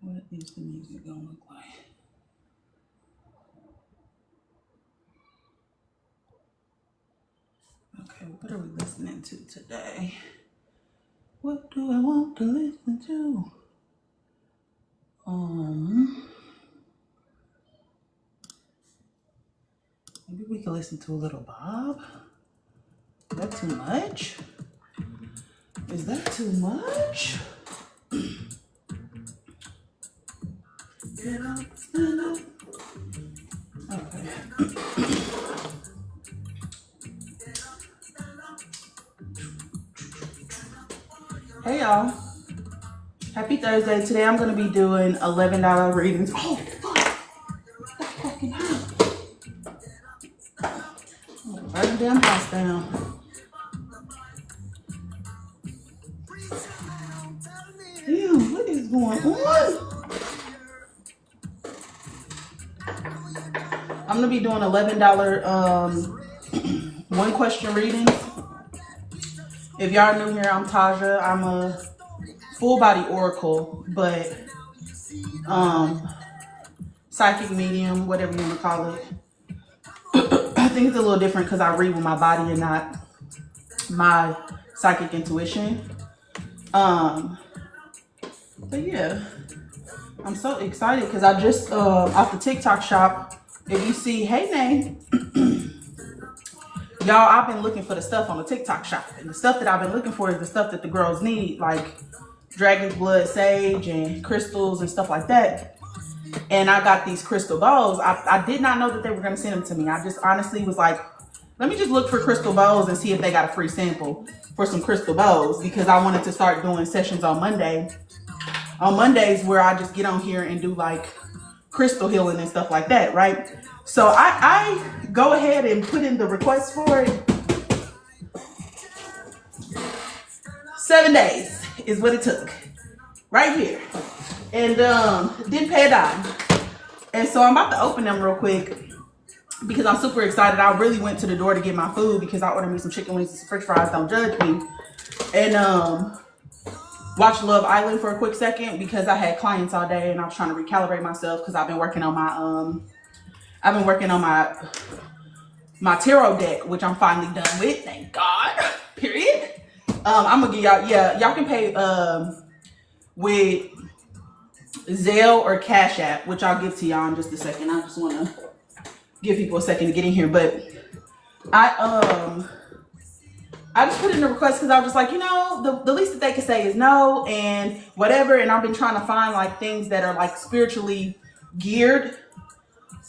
What is the music gonna look like? Okay, what are we listening to today? What do I want to listen to? Maybe we can listen to a little Bob. Is that too much? Is that too much? Get up, stand up. Okay. Hey y'all. Happy Thursday. Today I'm going to be doing $11 readings. Oh, fuck. That fucking hurt. Burn the damn house down. Damn, what is going on? I'm going to be doing $11 one question readings. If y'all are new here, I'm Taja. I'm a full body oracle, but psychic medium, whatever you want to call it. I think it's a little different because I read with my body and not my psychic intuition. But yeah, I'm so excited because I just off the TikTok shop. If you see, hey Nay, y'all, I've been looking for the stuff on the TikTok shop, and the stuff that I've been looking for is the stuff that the girls need, like dragon's blood sage and crystals and stuff like that. And I got these crystal bows. I did not know that they were going to send them to me. I just honestly was like, let me just look for crystal bows and see if they got a free sample for some crystal bows, because I wanted to start doing sessions on Mondays where I just get on here and do like crystal healing and stuff like that, right? So I go ahead and put in the request for it. 7 days is what it took, right here, and didn't pay a dime. And so I'm about to open them real quick because I'm super excited. I really went to the door to get my food because I ordered me some chicken wings and some french fries, don't judge me, and watched Love Island for a quick second because I had clients all day and I was trying to recalibrate myself because I've been working on my tarot deck, which I'm finally done with, thank God. Period. I'm gonna give y'all, y'all can pay with Zelle or Cash App, which I'll give to y'all in just a second. I just want to give people a second to get in here, but I just put in the request because I was just like, the least that they can say is no and whatever. And I've been trying to find like things that are like spiritually geared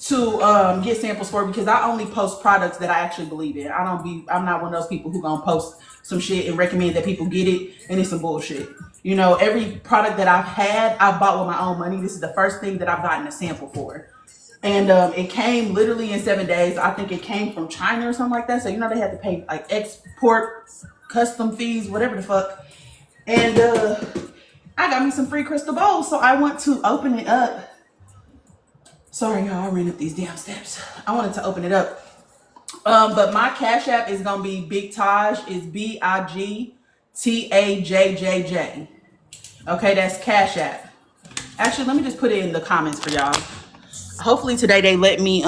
to get samples for, because I only post products that I actually believe in. I'm not one of those people who gonna post some shit and recommend that people get it and it's some bullshit. Every product that I've had, I bought with my own money. This is the first thing that I've gotten a sample for. And it came literally in 7 days. I think it came from China or something like that. So, they had to pay like export custom fees, whatever the fuck. And I got me some free crystal bowls. So I want to open it up. Sorry, y'all, I ran up these damn steps. I wanted to open it up. But my Cash App is going to be Big Taj. It's BIGTAJJJ. Okay, that's Cash App. Actually, let me just put it in the comments for y'all. Hopefully today they let me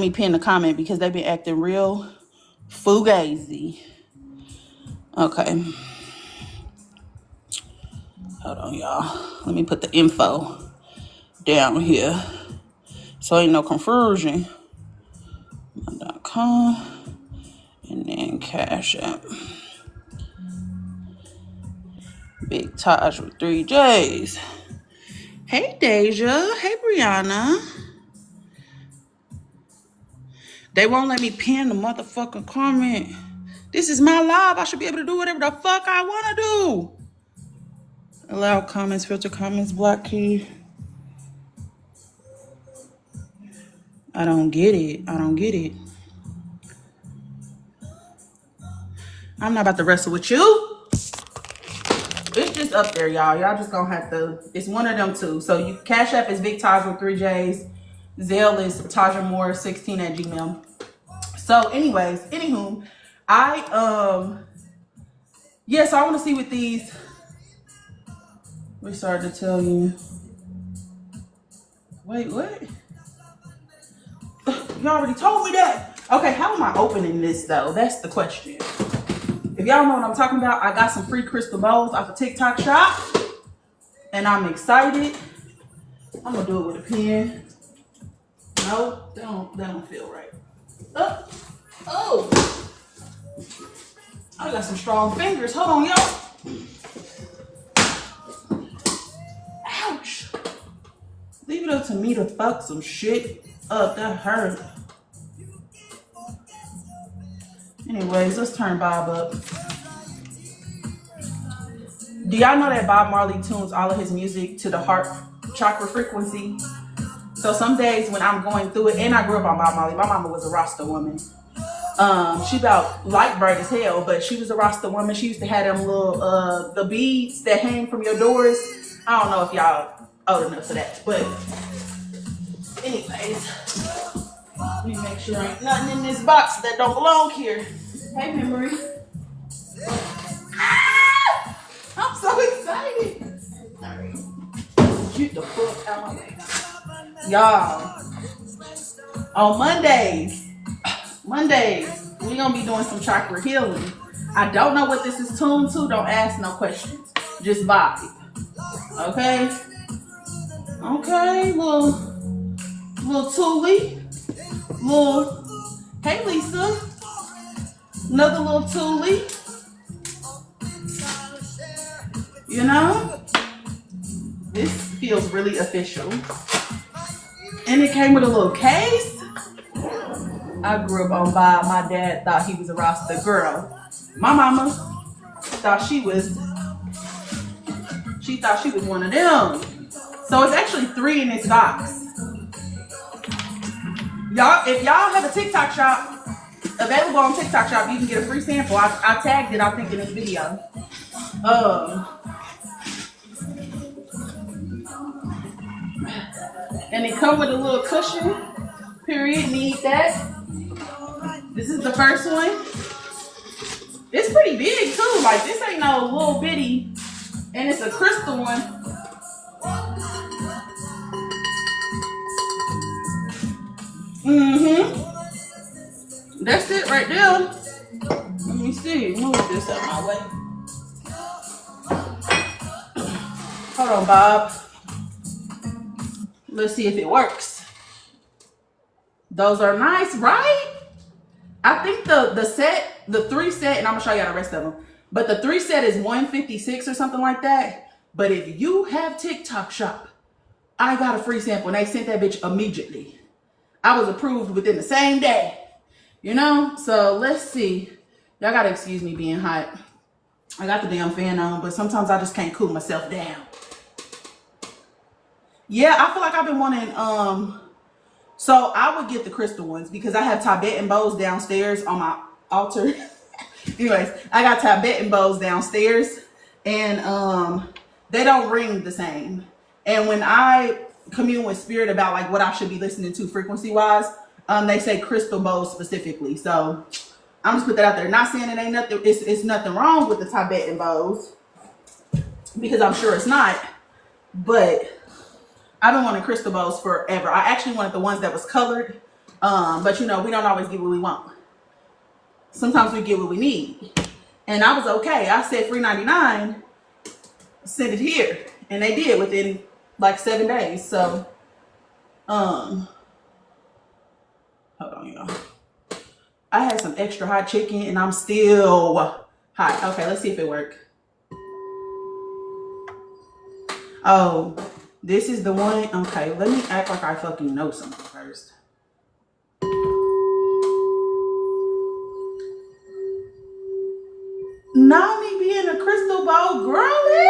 pin the comment because they've been acting real fugazi. Okay. Hold on, y'all. Let me put the info down here so ain't no confusion. .com and then Cash App. Big Taj with 3 J's. Hey Deja. Hey Brianna. They won't let me pin the motherfucking comment. This is my live. I should be able to do whatever the fuck I want to do. Allow comments, filter comments, block key. I don't get it. I'm not about to wrestle with you. It's just up there, y'all. Y'all just gonna have to, it's one of them two. So Cash App is Big Taj with 3 J's. Zelle is Taja Moore 16 at Gmail. So anyways, anywho, so I want to see what these, We started to tell you. Wait, what? You already told me that. Okay, how am I opening this though? That's the question. If y'all know what I'm talking about, I got some free crystal bowls off of TikTok shop. And I'm excited. I'm gonna do it with a pen. No, that don't feel right. Oh. I got some strong fingers. Hold on, y'all. Ouch. Leave it up to me to fuck some shit up. That hurt. Anyways, let's turn Bob up. Do y'all know that Bob Marley tunes all of his music to the heart chakra frequency? So some days when I'm going through it, and I grew up on Bob Marley. My mama was a Rasta woman. She about light bright as hell, but she was a Rasta woman. She used to have them little the beads that hang from your doors. I don't know if y'all old enough for that, but anyways, let me make sure ain't nothing in this box that don't belong here. Hey, Memory. I'm so excited. Sorry. Get the fuck out of my way. Y'all, on Mondays, we gonna be doing some chakra healing. I don't know what this is tuned to. Don't ask no questions. Just vibe. Okay? Okay, little Tuli. Hey Lisa. Another little Tuli. You know? This feels really official. And it came with a little case. I grew up on Bob. My dad thought he was a Rasta girl. My mama thought she was one of them. So it's actually 3 in this box. Y'all, if y'all have a TikTok shop available on TikTok shop, you can get a free sample. I tagged it, I think, in this video. And it come with a little cushion. Period. Need that. This is the first one. It's pretty big too. Like this ain't no little bitty, and it's a crystal one. That's it right there. Let me see. Move this out my way. Hold on, Bob. Let's see if it works. Those are nice, right? I think the 3 set, and I'm gonna show y'all the rest of them. But the 3 set is $156 or something like that. But if you have TikTok shop, I got a free sample, and they sent that bitch immediately. I was approved within the same day. You know? So let's see. Y'all gotta excuse me being hot. I got the damn fan on, but sometimes I just can't cool myself down. Yeah, I feel like I've been wanting, so I would get the crystal ones because I have Tibetan bows downstairs on my altar. Anyways, I got Tibetan bows downstairs and they don't ring the same. And when I commune with spirit about like what I should be listening to frequency wise, they say crystal bows specifically. So I'm just put that out there. Not saying it ain't nothing, it's nothing wrong with the Tibetan bows because I'm sure it's not, but I've been wanting crystal bows forever. I actually wanted the ones that was colored, but you know, we don't always get what we want. Sometimes we get what we need. And I was okay. I said $3.99, send it here. And they did within like 7 days. So, hold on, y'all. I had some extra hot chicken and I'm still hot. Okay, let's see if it worked. Oh. This is the one. Okay, let me act like I fucking know something first. Not me being a crystal ball girly.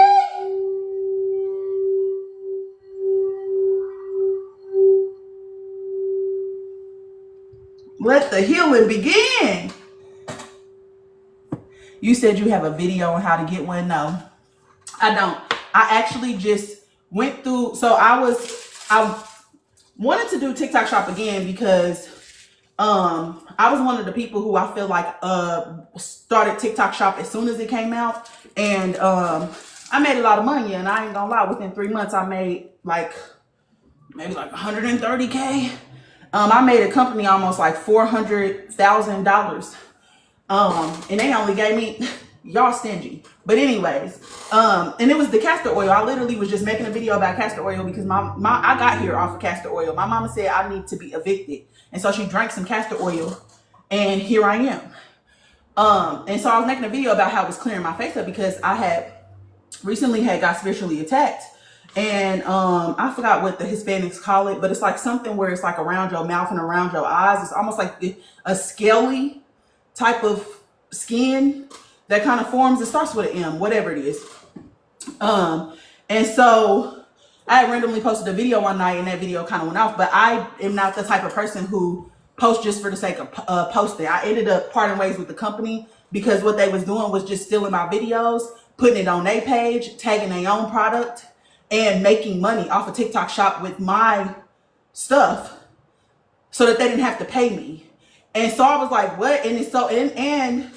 Let the healing begin. You said you have a video on how to get one. No, I don't. I actually just went through, so I wanted to do TikTok shop again because I was one of the people who I feel like started TikTok shop as soon as it came out, and I made a lot of money, and I ain't gonna lie, within 3 months I made like maybe like 130K. I made a company almost like $400,000. And they only gave me, y'all stingy. But anyways, and it was the castor oil. I literally was just making a video about castor oil because I got here off of castor oil. My mama said I need to be evicted. And so she drank some castor oil, and here I am. And so I was making a video about how it was clearing my face up because I had recently got spiritually attacked. And I forgot what the Hispanics call it, but it's like something where it's like around your mouth and around your eyes. It's almost like a scaly type of skin that kind of forms. It starts with an M, whatever it is. And so I had randomly posted a video one night, and that video kind of went off. But I am not the type of person who posts just for the sake of posting. I ended up parting ways with the company because what they was doing was just stealing my videos, putting it on their page, tagging their own product, and making money off of TikTok Shop with my stuff so that they didn't have to pay me. And so I was like, what? And it's so, and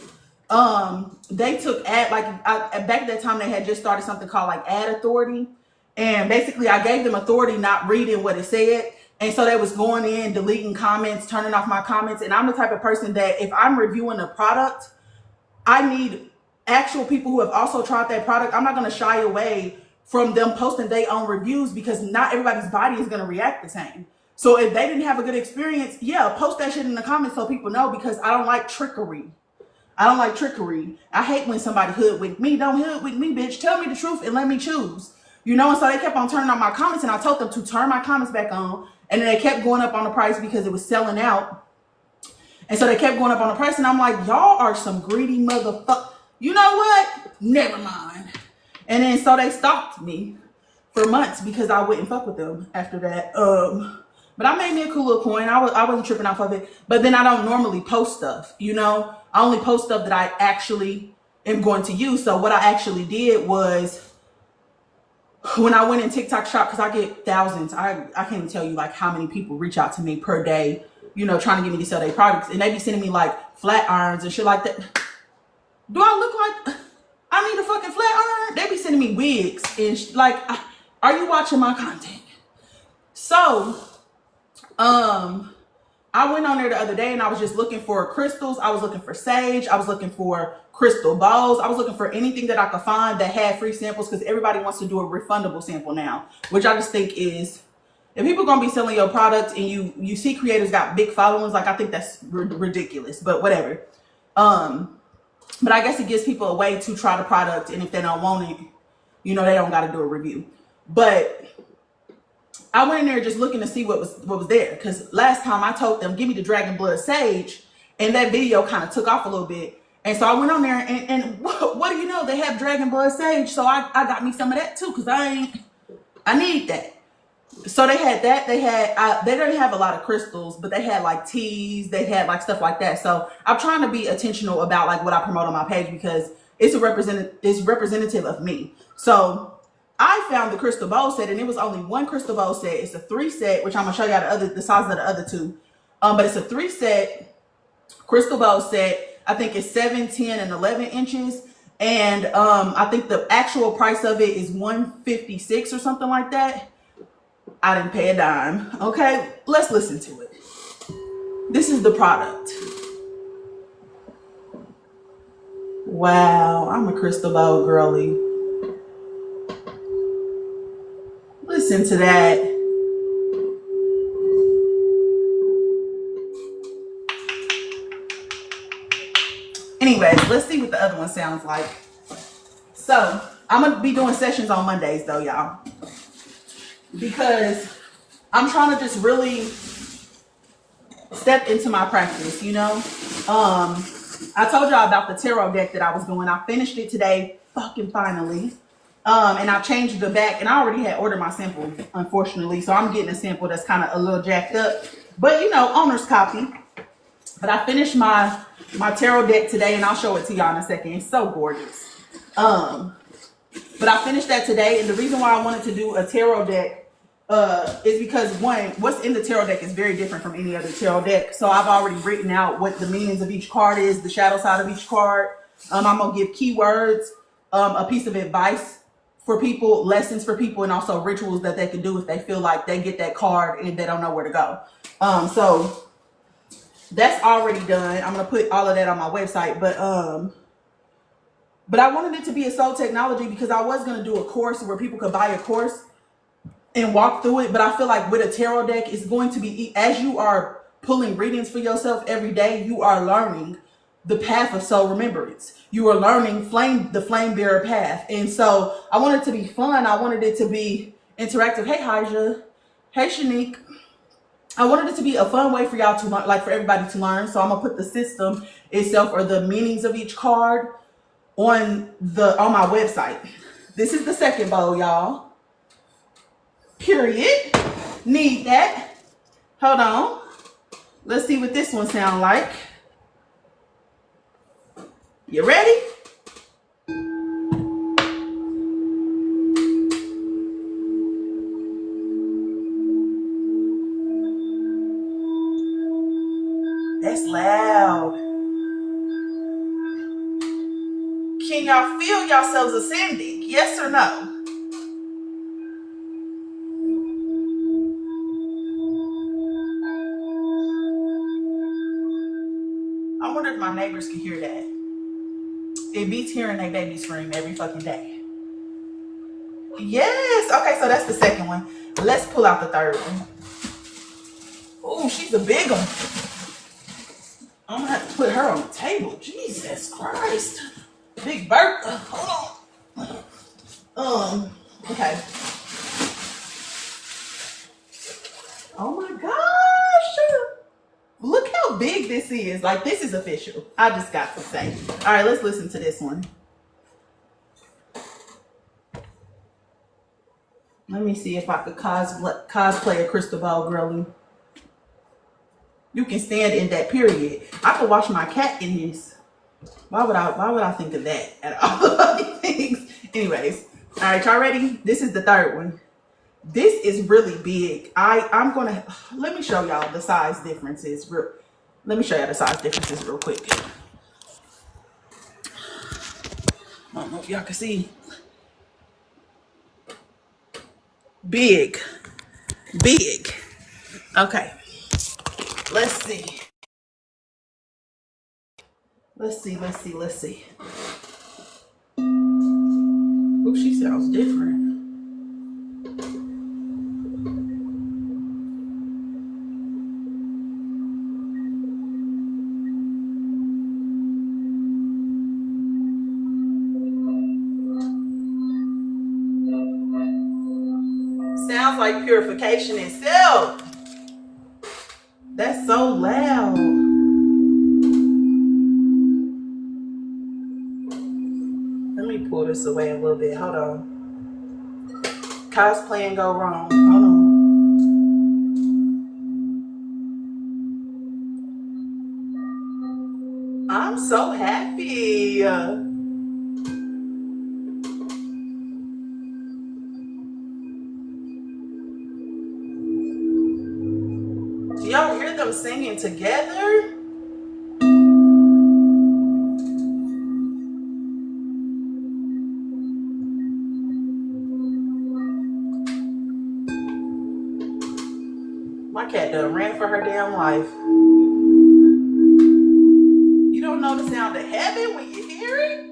they took back at that time, they had just started something called like Ad Authority. And basically I gave them authority, not reading what it said. And so they was going in, deleting comments, turning off my comments. And I'm the type of person that if I'm reviewing a product, I need actual people who have also tried that product. I'm not going to shy away from them posting their own reviews because not everybody's body is going to react the same. So if they didn't have a good experience, yeah, post that shit in the comments so people know, because I don't like trickery. I don't like trickery. I hate when somebody hoodwink me. Don't hoodwink me, bitch. Tell me the truth and let me choose. You know, and so they kept on turning on my comments, and I told them to turn my comments back on. And then they kept going up on the price because it was selling out. And so they kept going up on the price, and I'm like, y'all are some greedy motherfucker. You know what? Never mind. And then so they stopped me for months because I wouldn't fuck with them after that. But I made me a cool little coin. I wasn't tripping off of it. But then I don't normally post stuff, you know. I only post stuff that I actually am going to use. So what I actually did was, when I went in TikTok Shop, because I get thousands, I can't even tell you like how many people reach out to me per day, you know, trying to get me to sell their products. And they be sending me like flat irons and shit like that. Do I look like I need a fucking flat iron? They be sending me wigs and like, are you watching my content? So, I went on there the other day and I was just looking for crystals. I was looking for sage. I was looking for crystal balls. I was looking for anything that I could find that had free samples, because everybody wants to do a refundable sample now, which I just think is, if people are going to be selling your product and you see creators got big followings, like I think that's ridiculous, but whatever. But I guess it gives people a way to try the product, and if they don't want it, you know, they don't got to do a review. But I went in there just looking to see what was there, because last time I told them, give me the Dragon Blood Sage, and that video kind of took off a little bit. And so I went on there, and what do you know? They have Dragon Blood Sage, so I got me some of that too, because I need that. So they had that. They didn't have a lot of crystals, but they had like teas. They had like stuff like that. So I'm trying to be intentional about like what I promote on my page, because it's representative of me. So I found the crystal bowl set, and it was only one crystal bowl set. It's a 3 set, which I'm gonna show you the size of the other two. But it's a 3 set crystal bowl set. I think it's 7, 10, and 11 inches. And I think the actual price of it is $156 or something like that. I didn't pay a dime. Okay, let's listen to it. This is the product. Wow, I'm a crystal bowl girly. Listen to that. Anyways, let's see what the other one sounds like. So I'm gonna be doing sessions on Mondays though, y'all, because I'm trying to just really step into my practice, you know. I told y'all about the tarot deck that I was doing. I finished it today, fucking finally. And I changed the back, and I already had ordered my sample, unfortunately. So I'm getting a sample that's kind of a little jacked up, but you know, owner's copy. But I finished my tarot deck today, and I'll show it to y'all in a second. It's so gorgeous. But I finished that today, and the reason why I wanted to do a tarot deck is because, one, what's in the tarot deck is very different from any other tarot deck. So I've already written out what the meanings of each card is, the shadow side of each card. I'm gonna give keywords, a piece of advice for people, lessons for people, and also rituals that they can do if they feel like they get that card and they don't know where to go. So that's already done. I'm gonna put all of that on my website, but I wanted it to be a soul technology because I was gonna do a course where people could buy a course and walk through it. But I feel like with a tarot deck, it's going to be, as you are pulling readings for yourself every day, you are learning the path of soul remembrance. You are learning the flame bearer path. And so I wanted it to be fun. I wanted it to be interactive. Hey, Haja. Hey, Shanique. I wanted it to be a fun way for y'all to learn, like for everybody to learn. So I'm gonna put the system itself or the meanings of each card on my website. This is the second bowl, y'all. Period. Need that. Hold on. Let's see what this one sounds like. You ready? That's loud. Can y'all feel yourselves ascending? Yes or no? I wonder if my neighbors can hear that. It beats hearing their baby scream every fucking day. Yes. Okay, so that's the second one. Let's pull out the third one. Oh, she's a big one. I'm gonna have to put her on the table. Jesus Christ. Big Bert. Hold on. Okay. Oh my gosh. Look how big this is. Like, this is official. I just got to say. All right, let's listen to this one. Let me see if I could cosplay a crystal ball girly. You can stand in that, period. I could wash my cat in this. Why would I think of that at all things? Anyways, all right, y'all ready? This is the third one. This is really big. I'm gonna let me show y'all the size differences. Let me show y'all the size differences real quick. I don't know if y'all can see. Big. Okay. Let's see. Oh, she sounds different. Sounds like purification itself. That's so loud. Let me pull this away a little bit. Hold on. Cosplaying go wrong. Hold on. I'm so happy. Do y'all hear them singing together? My cat done ran for her damn life. You don't know the sound of heaven when you hear it?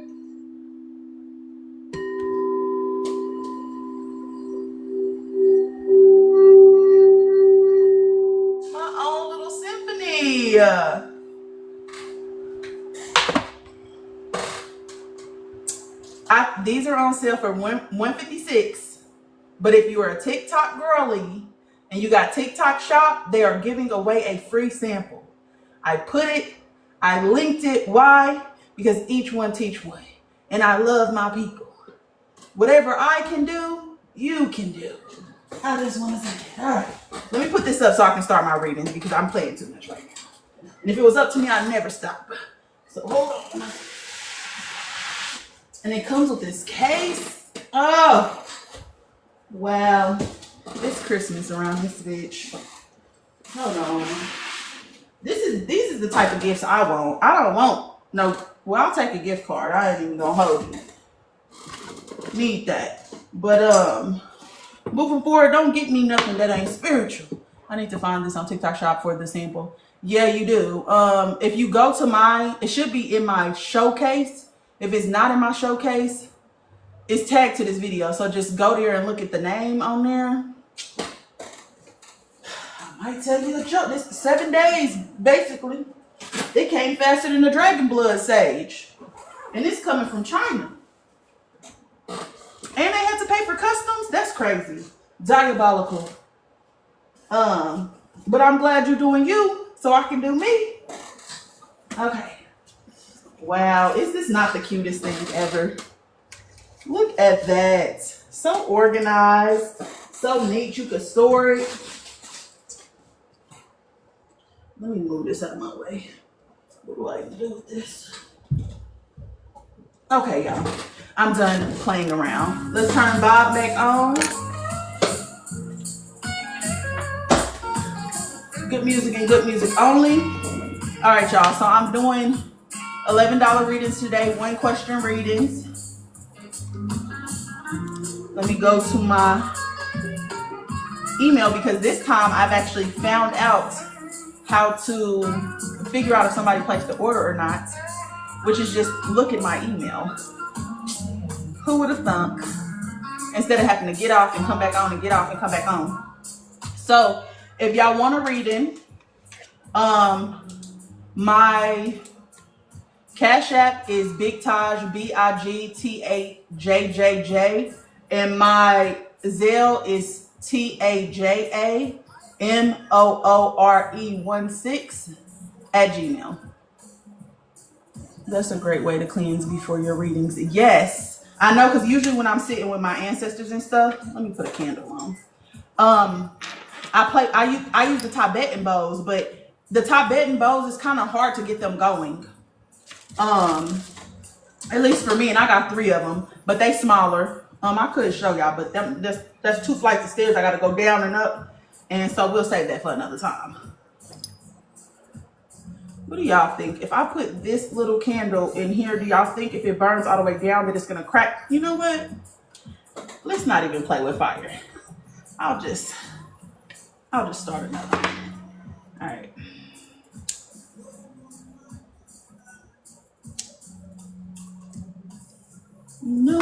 My own little symphony. These are on sale for $156. But if you are a TikTok girly and you got TikTok shop, they are giving away a free sample. I linked it. Why? Because each one teach one. And I love my people. Whatever I can do, you can do. I just want to say it. All right. Let me put this up so I can start my readings because I'm playing too much right now. And if it was up to me, I'd never stop. So hold on. And it comes with this case. Oh, wow. It's Christmas around this bitch. Hold on. These is the type of gifts I want. I don't want no. Well, I'll take a gift card. I ain't even gonna hold you. Need that. But moving forward, don't get me nothing that ain't spiritual. I need to find this on TikTok Shop for the sample. Yeah, you do. If you go to my, it should be in my showcase. If it's not in my showcase, it's tagged to this video. So just go there and look at the name on there. I might tell you the joke. This 7 days, basically. It came faster than the Dragon Blood Sage. And it's coming from China. And they had to pay for customs? That's crazy. Diabolical. But I'm glad you're doing you, so I can do me. Okay. Wow, is this not the cutest thing ever? Look at that. So organized. So neat. You could store it. Let me move this out of my way. What do I do with this? Okay, y'all. I'm done playing around. Let's turn Bob back on. Good music and good music only. All right, y'all. So I'm doing $11 readings today, 1 question readings. Let me go to my email because this time I've actually found out how to figure out if somebody placed the order or not, which is just look at my email. Who would have thunk? Instead of having to get off and come back on and get off and come back on. So if y'all want a reading, my Cash App is Big Taj, BIGTAJJJ, and my Zelle is TAJAMOORE16 @gmail. That's a great way to cleanse before your readings. Yes, I know, because usually when I'm sitting with my ancestors and stuff, let me put a candle on. I use the Tibetan bows, but the Tibetan bows is kind of hard to get them going. At least for me, and I got 3 of them, but they smaller. I could show y'all, but that's 2 flights of stairs I got to go down and up, and so we'll save that for another time. What do y'all think? If I put this little candle in here, do y'all think if it burns all the way down that it's gonna crack? You know what? Let's not even play with fire. I'll just start another one. All right. No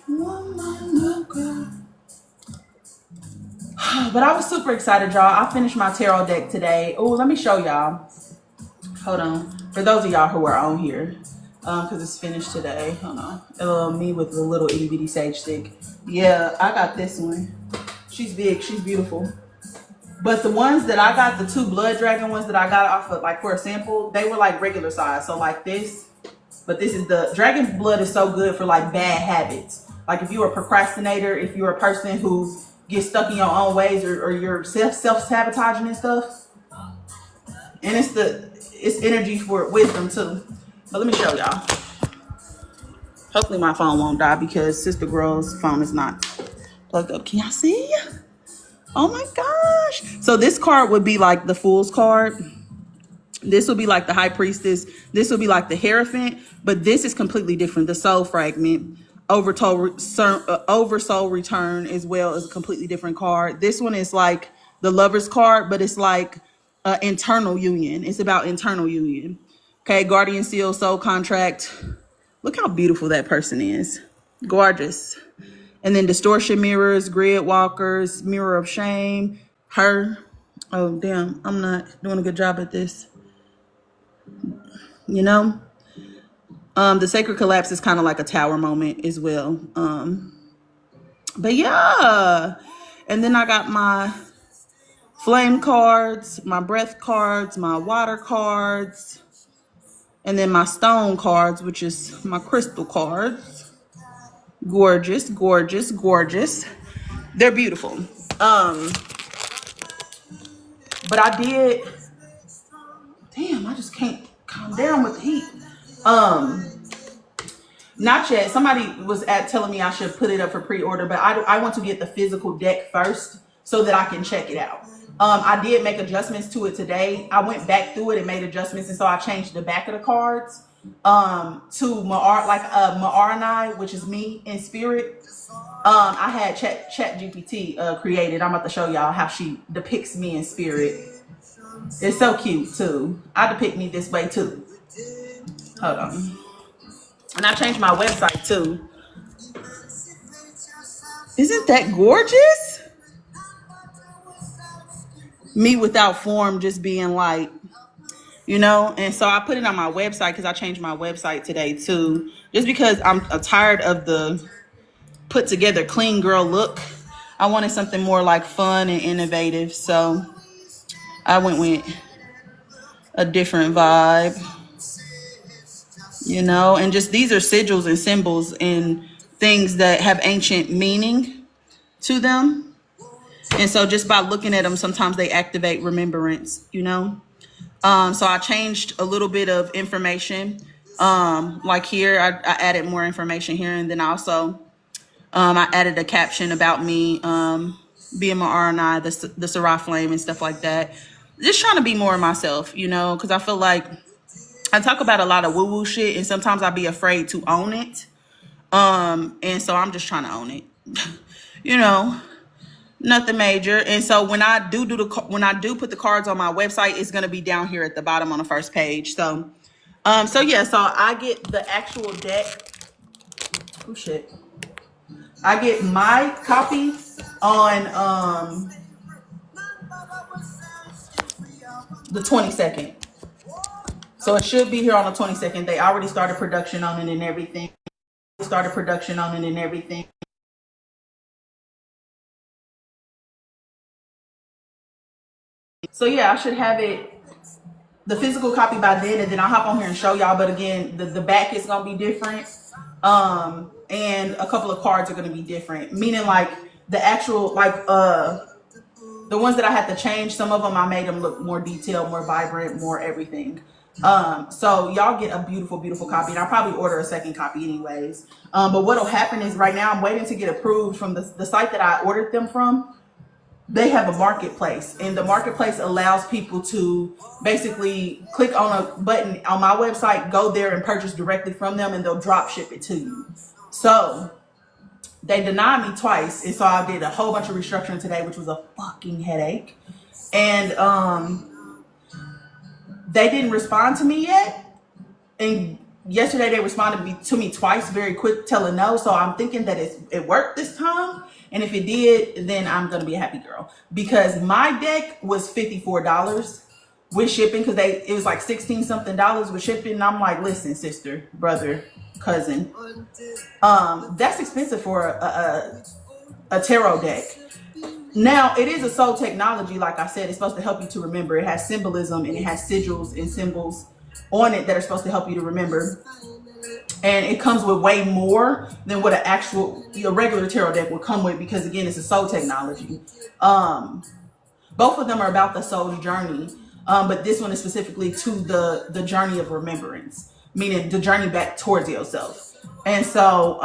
woman, no girl. But I was super excited, y'all. I finished my tarot deck today. Oh, let me show y'all. Hold on. For those of y'all who are on here, because it's finished today. Hold on. Me with the little itty bitty sage stick. Yeah, I got this one. She's big. She's beautiful. But the ones that I got, the 2 blood dragon ones that I got off of, like for a sample, they were like regular size. So like this. But this is the dragon blood is so good for like bad habits. Like if you're a procrastinator, if you're a person who gets stuck in your own ways, or you're self-sabotaging and stuff. And it's energy for wisdom too. But let me show y'all. Hopefully my phone won't die because Sister Girl's phone is not plugged up. Can y'all see? Oh my gosh. So this card would be like the Fool's card. This will be like the High Priestess. This will be like the Hierophant. But this is completely different. The Soul Fragment. Oversoul Return as well is a completely different card. This one is like the Lover's card, but it's like internal union. It's about internal union. Okay, Guardian Seal, Soul Contract. Look how beautiful that person is. Gorgeous. And then Distortion Mirrors, Grid Walkers, Mirror of Shame, Her. Oh, damn, I'm not doing a good job at this. You know? The Sacred Collapse is kind of like a tower moment as well. But yeah. And then I got my Flame cards, my Breath cards, my Water cards, and then my Stone cards, which is my Crystal cards. Gorgeous, gorgeous, gorgeous. They're beautiful. But I did, damn, I just can't calm down with the heat. Not yet. Somebody was telling me I should put it up for pre-order, but I want to get the physical deck first so that I can check it out. I did make adjustments to it today. I went back through it and made adjustments, and so I changed the back of the cards. to Ma'ar, like Ma'aranai, which is me in spirit. I had Chat GPT created. I'm about to show y'all how she depicts me in spirit. It's so cute too. I depict me this way too. Hold on. And I changed my website too. Isn't that gorgeous? Me without form, just being like, you know. And so I put it on my website because I changed my website today too, just because I'm tired of the put together clean girl look. I wanted something more like fun and innovative, so I went with a different vibe, you know. And just these are sigils and symbols and things that have ancient meaning to them, and so just by looking at them, sometimes they activate remembrance, you know. So I changed a little bit of information. Like here, I added more information here, and then also I added a caption about me being my RNI, the Sarah Flame, and stuff like that. Just trying to be more of myself, you know, because I feel like I talk about a lot of woo woo shit, and sometimes I be afraid to own it. And so I'm just trying to own it, you know. Nothing major. And so when I do put the cards on my website, it's gonna be down here at the bottom on the first page. So, so yeah, so I get the actual deck. Oh shit! I get my copy on the 22nd. So it should be here on the 22nd. They already started production on it and everything. So yeah, I should have it, the physical copy, by then, and then I'll hop on here and show y'all. But again, the back is gonna be different. And a couple of cards are gonna be different. Meaning like the actual the ones that I had to change, some of them I made them look more detailed, more vibrant, more everything. So y'all get a beautiful, beautiful copy, and I'll probably order a second copy anyways. But what'll happen is right now I'm waiting to get approved from the site that I ordered them from. They have a marketplace, and the marketplace allows people to basically click on a button on my website, go there and purchase directly from them, and they'll drop ship it to you. So they denied me twice, and so I did a whole bunch of restructuring today, which was a fucking headache. And they didn't respond to me yet. And yesterday they responded to me twice, very quick, telling no. So I'm thinking that it worked this time. And if it did, then I'm gonna be a happy girl, because my deck was $54 with shipping, because it was like 16 something dollars with shipping. And I'm like, listen, sister, brother, cousin, that's expensive for a tarot deck. Now, it is a soul technology. Like I said, it's supposed to help you to remember. It has symbolism and it has sigils and symbols on it that are supposed to help you to remember. And it comes with way more than what a regular tarot deck would come with, because again, it's a soul technology. Both of them are about the soul journey, but this one is specifically to the journey of remembrance, meaning the journey back towards yourself. And so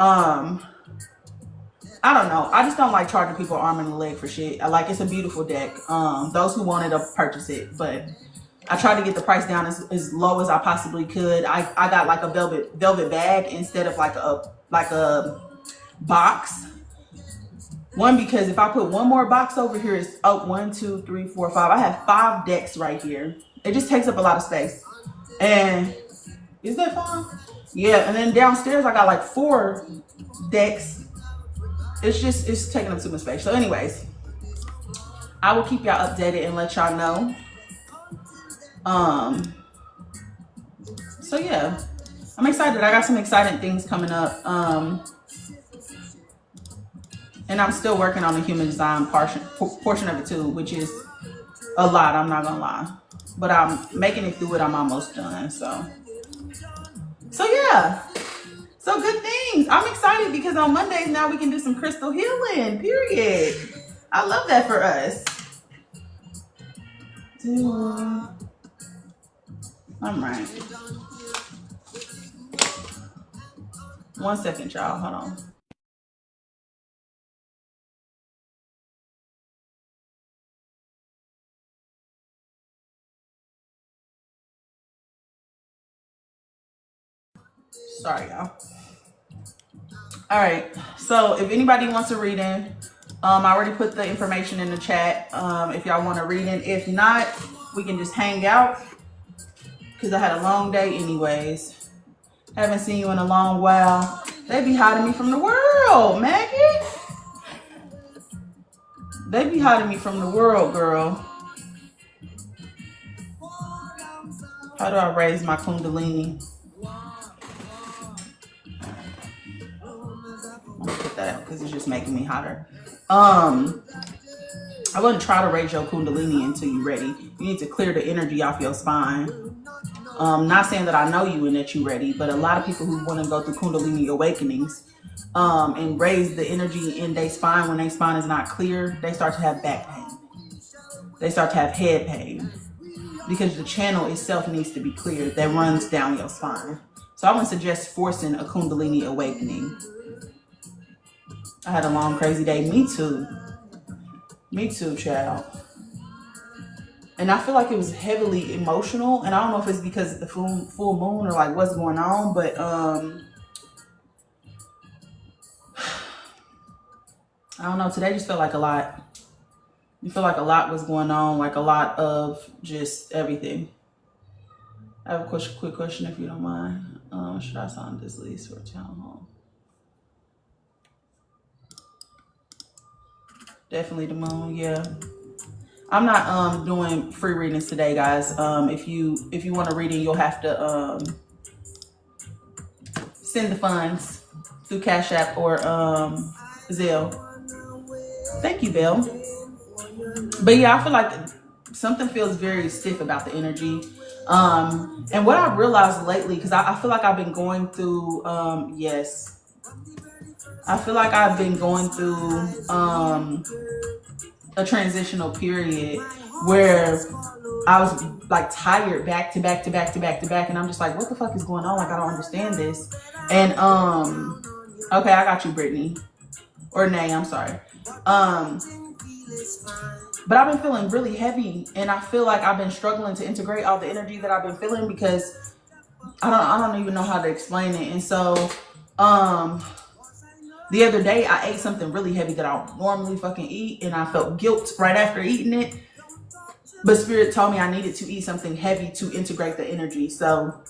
I don't know. I just don't like charging people arm and a leg for shit. It's a beautiful deck. Those who want it will purchase it, but I tried to get the price down as low as I possibly could. I got like a velvet bag instead of like a box. One, because if I put one more box over here, it's 1, 2, 3, 4, 5. I have 5 decks right here. It just takes up a lot of space. And is that fine? Yeah. And then downstairs I got like 4 decks. It's taking up too much space. So anyways, I will keep y'all updated and let y'all know. So yeah, I'm excited. I got some exciting things coming up. And I'm still working on the human design portion of it too, which is a lot, I'm not gonna lie. But I'm making it through it. I'm almost done. So yeah. So good things. I'm excited because on Mondays now we can do some crystal healing, period. I love that for us. All right. 1 second, y'all. Hold on. Sorry, y'all. All right. So if anybody wants a reading, I already put the information in the chat. If y'all want a reading, if not, we can just hang out because I had a long day anyways. Haven't seen you in a long while. They be hiding me from the world, Maggie. They be hiding me from the world, girl. How do I raise my Kundalini? I'm gonna put that out because it's just making me hotter. I wouldn't try to raise your Kundalini until you're ready. You need to clear the energy off your spine. Not saying that I know you and that you're ready, but a lot of people who want to go through Kundalini awakenings and raise the energy in their spine, when their spine is not clear, they start to have back pain. They start to have head pain because the channel itself needs to be cleared that runs down your spine. So I would suggest forcing a Kundalini awakening. I had a long, crazy day. Me too. Me too, child. And I feel like it was heavily emotional. And I don't know if it's because of the full moon or like what's going on. But I don't know. Today just felt like a lot. You feel like a lot was going on. Like a lot of just everything. I have a quick question if you don't mind. Should I sign this lease for a town hall? Definitely the moon, yeah. I'm not doing free readings today, guys. If you want a reading, you'll have to send the funds through Cash App or Zelle. Thank you, Bill. But yeah, I feel like something feels very stiff about the energy. And what I've realized lately, because I feel like I've been going through, I feel like I've been going through a transitional period where I was like tired back to back to back to back to back. And I'm just like, what the fuck is going on? Like, I don't understand this. And, okay, I got you, Brittany. Or Nay, I'm sorry. But I've been feeling really heavy, and I feel like I've been struggling to integrate all the energy that I've been feeling because I don't even know how to explain it. And so the other day I ate something really heavy that I don't normally fucking eat, and I felt guilt right after eating it. But Spirit told me I needed to eat something heavy to integrate the energy. So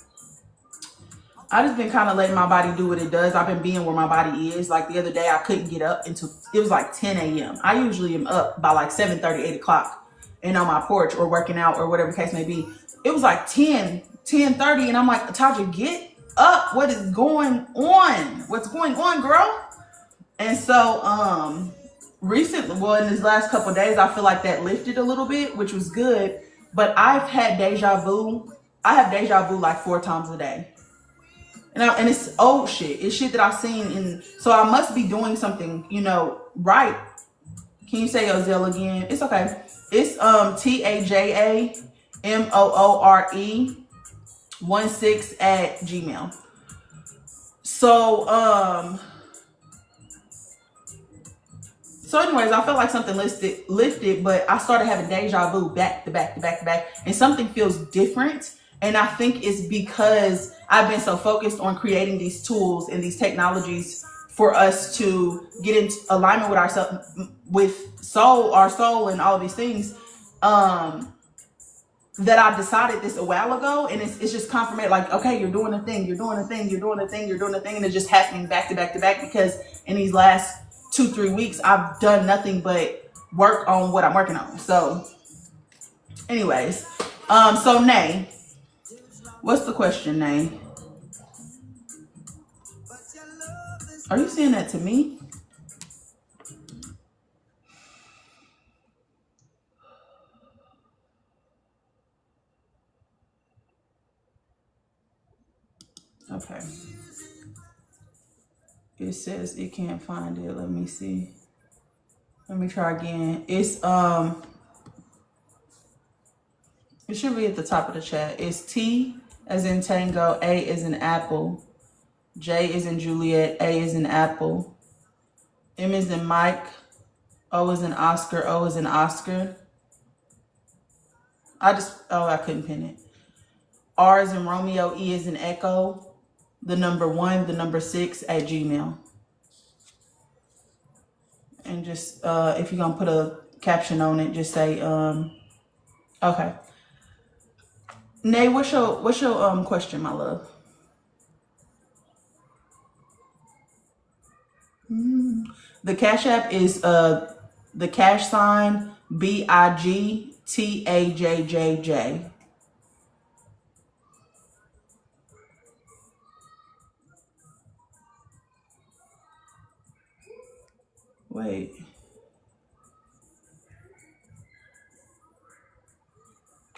I just been kind of letting my body do what it does. I've been being where my body is. Like the other day, I couldn't get up until it was like 10 a.m. I usually am up by like 7:30, 8 o'clock and on my porch or working out or whatever the case may be. It was like 10:30 and I'm like, Taja, get up. What is going on? What's going on, girl? And so recently, well, in these last couple of days, I feel like that lifted a little bit, which was good. But I've had deja vu. I have deja vu like 4 times a day. And it's old shit. It's shit that I've seen. And so I must be doing something, right. Can you say your Zelle again? It's okay. It's TAJAMOORE16@gmail. So anyways, I felt like something lifted, but I started having deja vu back to back to back to back. And something feels different. And I think it's because I've been so focused on creating these tools and these technologies for us to get into alignment with ourselves, with our soul and all of these things, that I decided this a while ago. And it's just confirmation, like, okay, you're doing a thing, you're doing a thing, you're doing a thing, you're doing a thing. And it's just happening back to back to back because in these last 2-3 weeks, I've done nothing but work on what I'm working on. So anyways, so Nay, what's the question, Nay? Are you saying that to me? Okay. It says it can't find it. Let me see. Let me try again. It's it should be at the top of the chat. It's T as in Tango, A as in Apple, J is in Juliet, A is in Apple, M is in Mike, O is in Oscar, O is in Oscar. I couldn't pin it. R is in Romeo, E is in Echo, the number 1, the number 6 at Gmail. And just if you're gonna put a caption on it, just say okay. Nay, what's your question, my love? The Cash App is the cash sign BIGTAJJJ. Wait.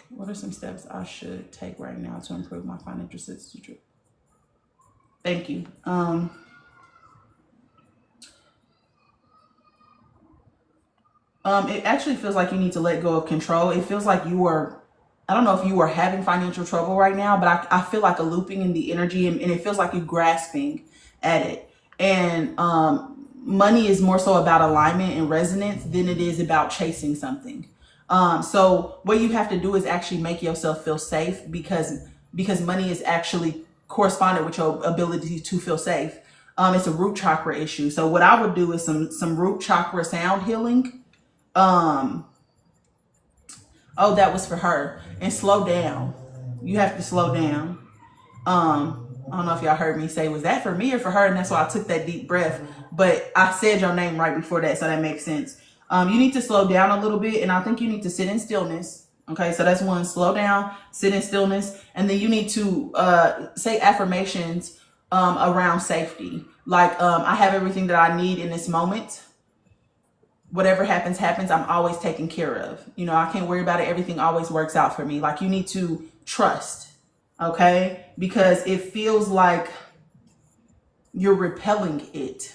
What are some steps I should take right now to improve my financial situation? Thank you. It actually feels like you need to let go of control. It feels like I don't know if you are having financial trouble right now, but I feel like a looping in the energy, and it feels like you grasping at it. And money is more so about alignment and resonance than it is about chasing something. So what you have to do is actually make yourself feel safe, because money is actually correspondent with your ability to feel safe. It's a root chakra issue. So what I would do is some root chakra sound healing. Oh, that was for her. And slow down. You have to slow down. I don't know if y'all heard me say, was that for me or for her? And that's why I took that deep breath. But I said your name right before that, so that makes sense. You need to slow down a little bit, and I think you need to sit in stillness. Okay, so that's 1, slow down, sit in stillness, and then you need to say affirmations around safety. Like, I have everything that I need in this moment. Whatever happens, happens. I'm always taken care of. I can't worry about it. Everything always works out for me. Like, you need to trust, okay? Because it feels like you're repelling it.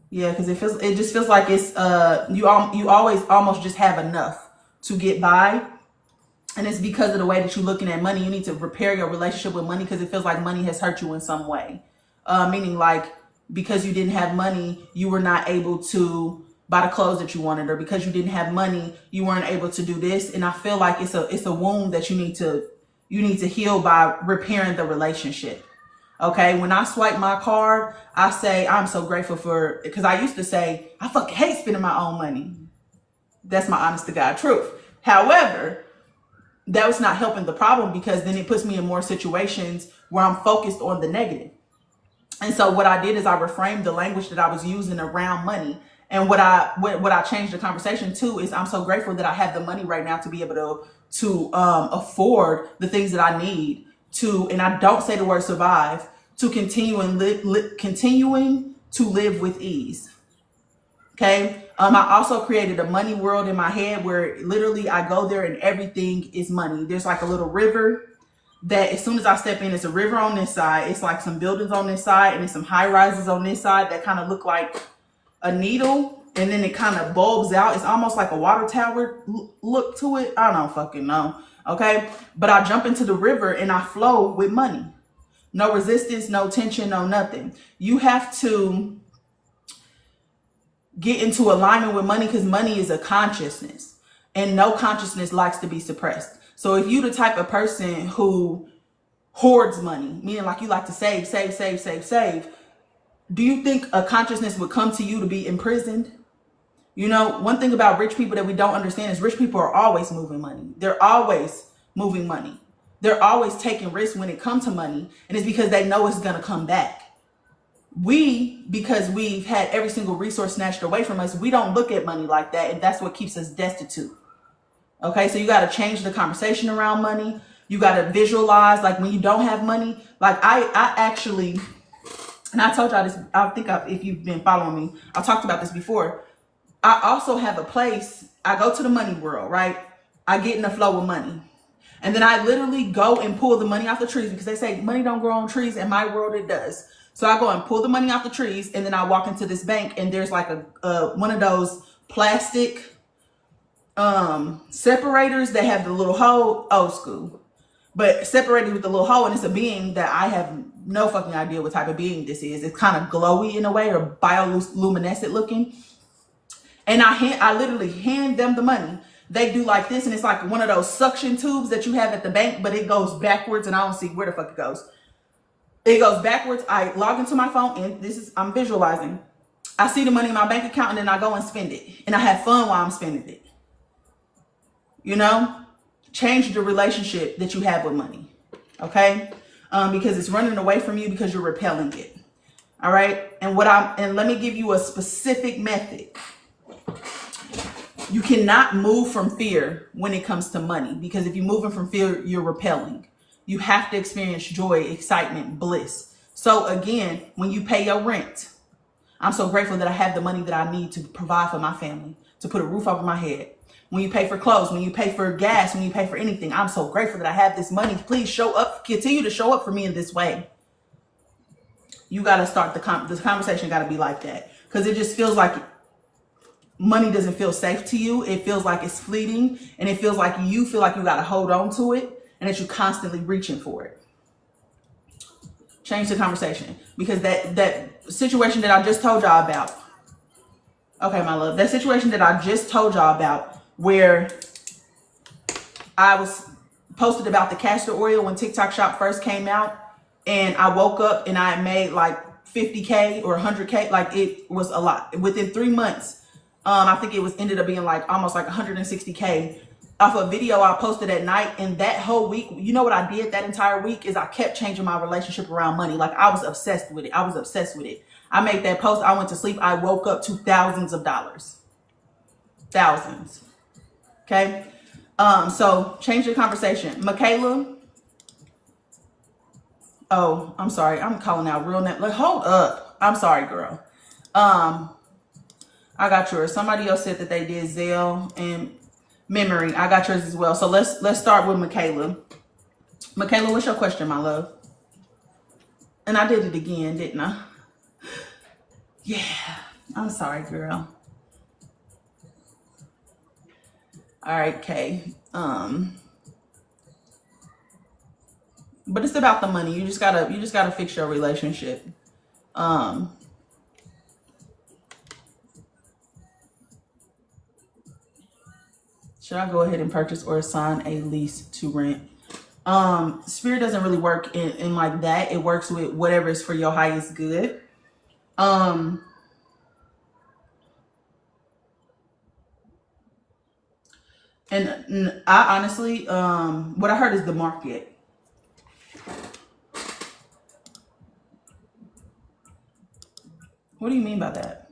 Yeah, because it just feels like it's you always almost just have enough to get by. And it's because of the way that you're looking at money. You need to repair your relationship with money, because it feels like money has hurt you in some way. Meaning, like, because you didn't have money, you were not able to buy the clothes that you wanted, or because you didn't have money, you weren't able to do this. And I feel like it's a wound that you need to heal by repairing the relationship. Okay, when I swipe my card, I say I'm so grateful because I used to say I fucking hate spending my own money. That's my honest to God truth. However, that was not helping the problem, because then it puts me in more situations where I'm focused on the negative. And so what I did is I reframed the language that I was using around money. And what I changed the conversation to is, I'm so grateful that I have the money right now to be able to afford the things that I need to, and I don't say the word survive, to continuing to live with ease. Okay. I also created a money world in my head where literally I go there and everything is money. There's like a little river that as soon as I step in, it's a river on this side. It's like some buildings on this side, and there's some high rises on this side that kind of look like a needle, and then it kind of bulbs out. It's almost like a water tower look to it. I don't fucking know. Okay. But I jump into the river and I flow with money. No resistance, no tension, no nothing. You have to get into alignment with money, because money is a consciousness, and no consciousness likes to be suppressed. So if you the type of person who hoards money, meaning like you like to save, do you think a consciousness would come to you to be imprisoned? One thing about rich people that we don't understand is rich people are always moving money. They're always moving money. They're always taking risks when it comes to money, and it's because they know it's going to come back. Because we've had every single resource snatched away from us, we don't look at money like that, and that's what keeps us destitute. Okay, so you got to change the conversation around money. You got to visualize, like, when you don't have money. Like, I actually, and I told y'all this, I think if you've been following me, I talked about this before. I also have a place, I go to the money world, right? I get in the flow of money. And then I literally go and pull the money off the trees, because they say money don't grow on trees. In my world, it does. So I go and pull the money off the trees, and then I walk into this bank, and there's like one of those plastic separators that have the little hole, old school, but separated with the little hole. And it's a being that I have no fucking idea what type of being this is. It's kind of glowy in a way, or bioluminescent looking. And I literally hand them the money. they do like this, and it's like one of those suction tubes that you have at the bank, but it goes backwards, and I don't see where the fuck it goes. It goes backwards. I log into my phone, and I'm visualizing. I see the money in my bank account, and then I go and spend it, and I have fun while I'm spending it. You know, change the relationship that you have with money, okay? Because it's running away from you because you're repelling it. All right, and let me give you a specific method. You cannot move from fear when it comes to money, because if you're moving from fear, you're repelling. You have to experience joy, excitement, bliss. So again, when you pay your rent, I'm so grateful that I have the money that I need to provide for my family, to put a roof over my head. When you pay for clothes, when you pay for gas, when you pay for anything, I'm so grateful that I have this money. Please show up, continue to show up for me in this way. You got to start this conversation got to be like that, because it just feels like money doesn't feel safe to you. It feels like it's fleeting, and it feels like you feel like you got to hold on to it, and that you're constantly reaching for it. Change the conversation, because that situation that I just told y'all about. Okay, my love, that situation that I just told y'all about, where I was posted about the castor oil when TikTok Shop first came out, and I woke up and I made like 50K or 100K. Like, it was a lot. Within 3 months, I think it ended up being like almost like 160K off a video I posted at night. And that whole week, you know what I did that entire week is I kept changing my relationship around money. Like, I was obsessed with it. I was obsessed with it. I made that post. I went to sleep. I woke up to thousands of dollars. Thousands. Okay. So change the conversation. Michaela. Oh, I'm sorry. I'm calling out real name. Like, hold up. I'm sorry, girl. I got yours. Somebody else said that they did Zelle and Memory. I got yours as well. So let's start with Michaela. Michaela, what's your question, my love? And I did it again, didn't I? Yeah. I'm sorry, girl. All right, Kay. But it's about the money. You just gotta fix your relationship. Should I go ahead and purchase or assign a lease to rent? Spirit doesn't really work in like that. It works with whatever is for your highest good. And I honestly, what I heard is the market. What do you mean by that?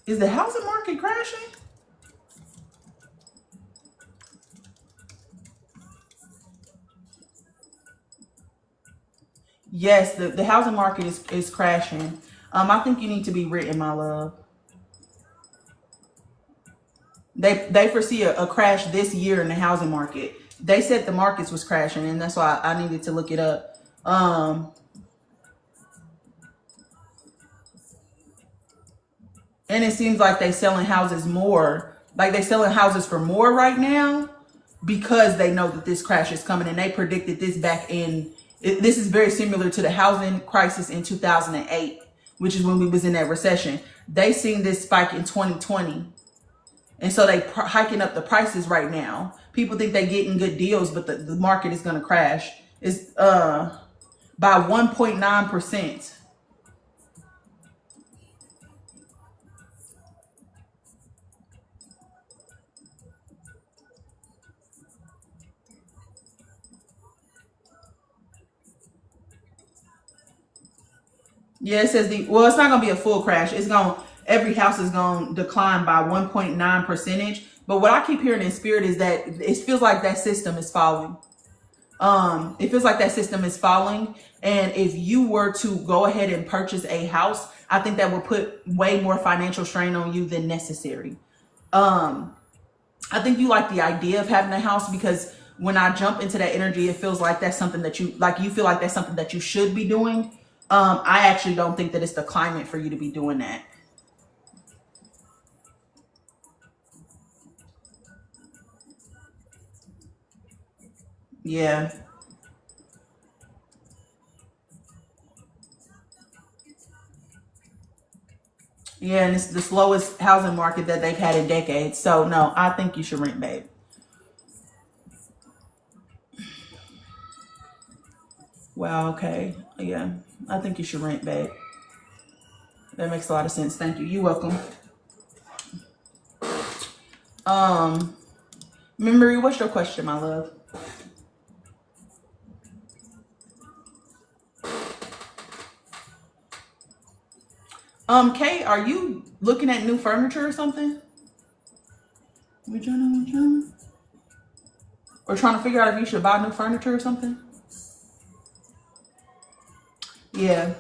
Is the housing market crashing? Yes, the housing market is crashing. I think you need to be written, my love. They foresee a crash this year in the housing market. They said the markets was crashing, and that's why I needed to look it up. And it seems like they selling houses more. Like, they selling houses for more right now because they know that this crash is coming, and they predicted this back in. This is very similar to the housing crisis in 2008, which is when we was in that recession. They seen this spike in 2020. And so they hiking up the prices right now. People think they're getting good deals, but the market is going to crash. It's by 1.9%. Yeah, it says it's not going to be a full crash. Every house is going to decline by 1.9%. But what I keep hearing in spirit is that it feels like that system is falling. It feels like that system is falling. And if you were to go ahead and purchase a house, I think that would put way more financial strain on you than necessary. I think you like the idea of having a house, because when I jump into that energy, it feels like that's something that you feel like that's something that you should be doing. I actually don't think that it's the climate for you to be doing that. Yeah. Yeah, and it's the slowest housing market that they've had in decades. So no, I think you should rent, babe. Wow, okay. Yeah, I think you should rent, babe. That makes a lot of sense. Thank you. You're welcome. Memory, what's your question, my love? Kay, are you looking at new furniture or something? Or trying to figure out if you should buy new furniture or something? Yeah.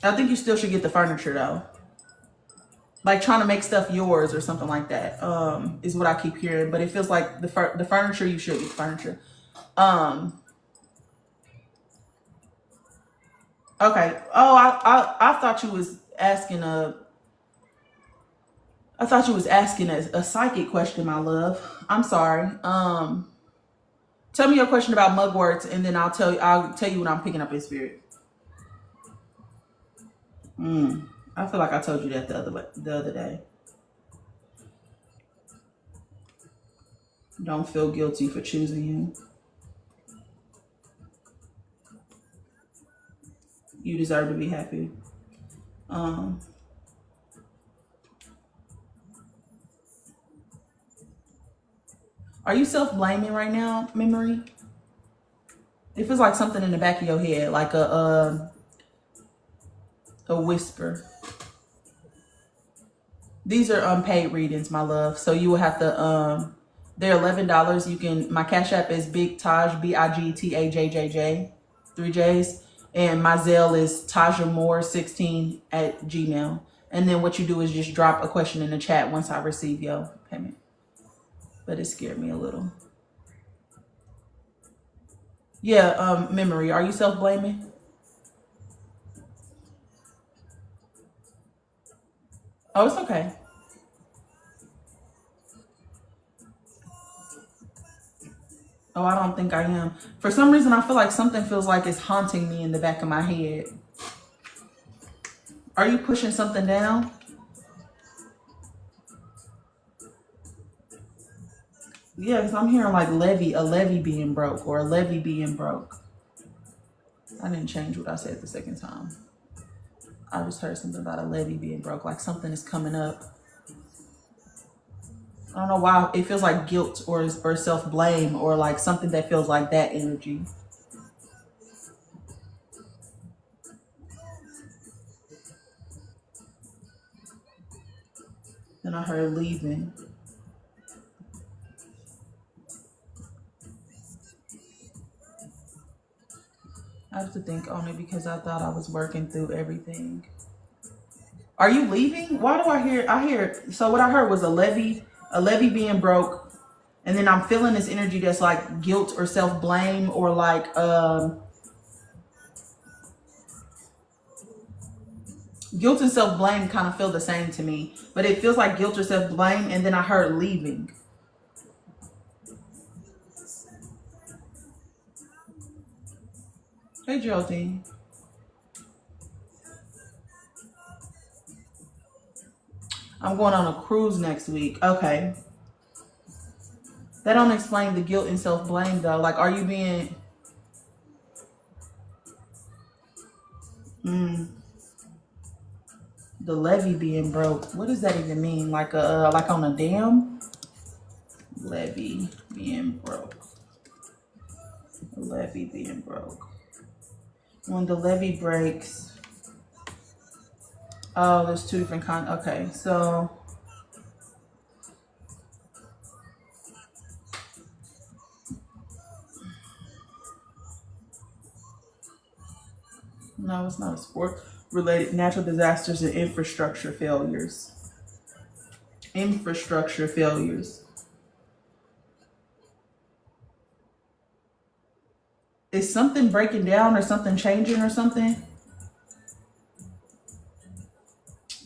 I think you still should get the furniture though. Like trying to make stuff yours or something like that. Is what I keep hearing. But it feels like the furniture, you should get the furniture. Okay. Oh, I thought you was asking a psychic question, my love. I'm sorry. Tell me your question about mugworts, and then I'll tell you what I'm picking up in spirit. I feel like I told you that the other day. Don't feel guilty for choosing you. You deserve to be happy. Are you self-blaming right now, Memory? It feels like something in the back of your head, like a whisper. These are unpaid readings, my love. So you will have to they're $11. You can my Cash App is Big Taj, BIGTAJJJ, 3 J's. And my Zelle is Taja Moore 16 at Gmail. And then what you do is just drop a question in the chat once I receive your payment. But it scared me a little. Yeah, Memory, are you self-blaming? Oh, it's okay. Oh, I don't think I am. For some reason, I feel like something feels like it's haunting me in the back of my head. Are you pushing something down? Yeah, because I'm hearing like a levy being broke or a levy being broke. I didn't change what I said the second time. I just heard something about a levy being broke, like something is coming up. I don't know why it feels like guilt or self-blame or like something that feels like that energy. Then I heard leaving. I have to think on it because I thought I was working through everything. Are you leaving? Why do I hear so what I heard was a levy being broke, and then I'm feeling this energy that's like guilt or self-blame or like guilt and self-blame kind of feel the same to me, but it feels like guilt or self-blame, and then I heard leaving. Hey, Geraldine. I'm going on a cruise next week. Okay. That don't explain the guilt and self-blame though. Like, are you being the levee being broke? What does that even mean? Like like on a dam? Levee being broke. Levee being broke. When the levee breaks. Oh, there's two different kinds. Okay, so no, it's not a sport related natural disasters and infrastructure failures. Infrastructure failures. Is something breaking down or something changing or something?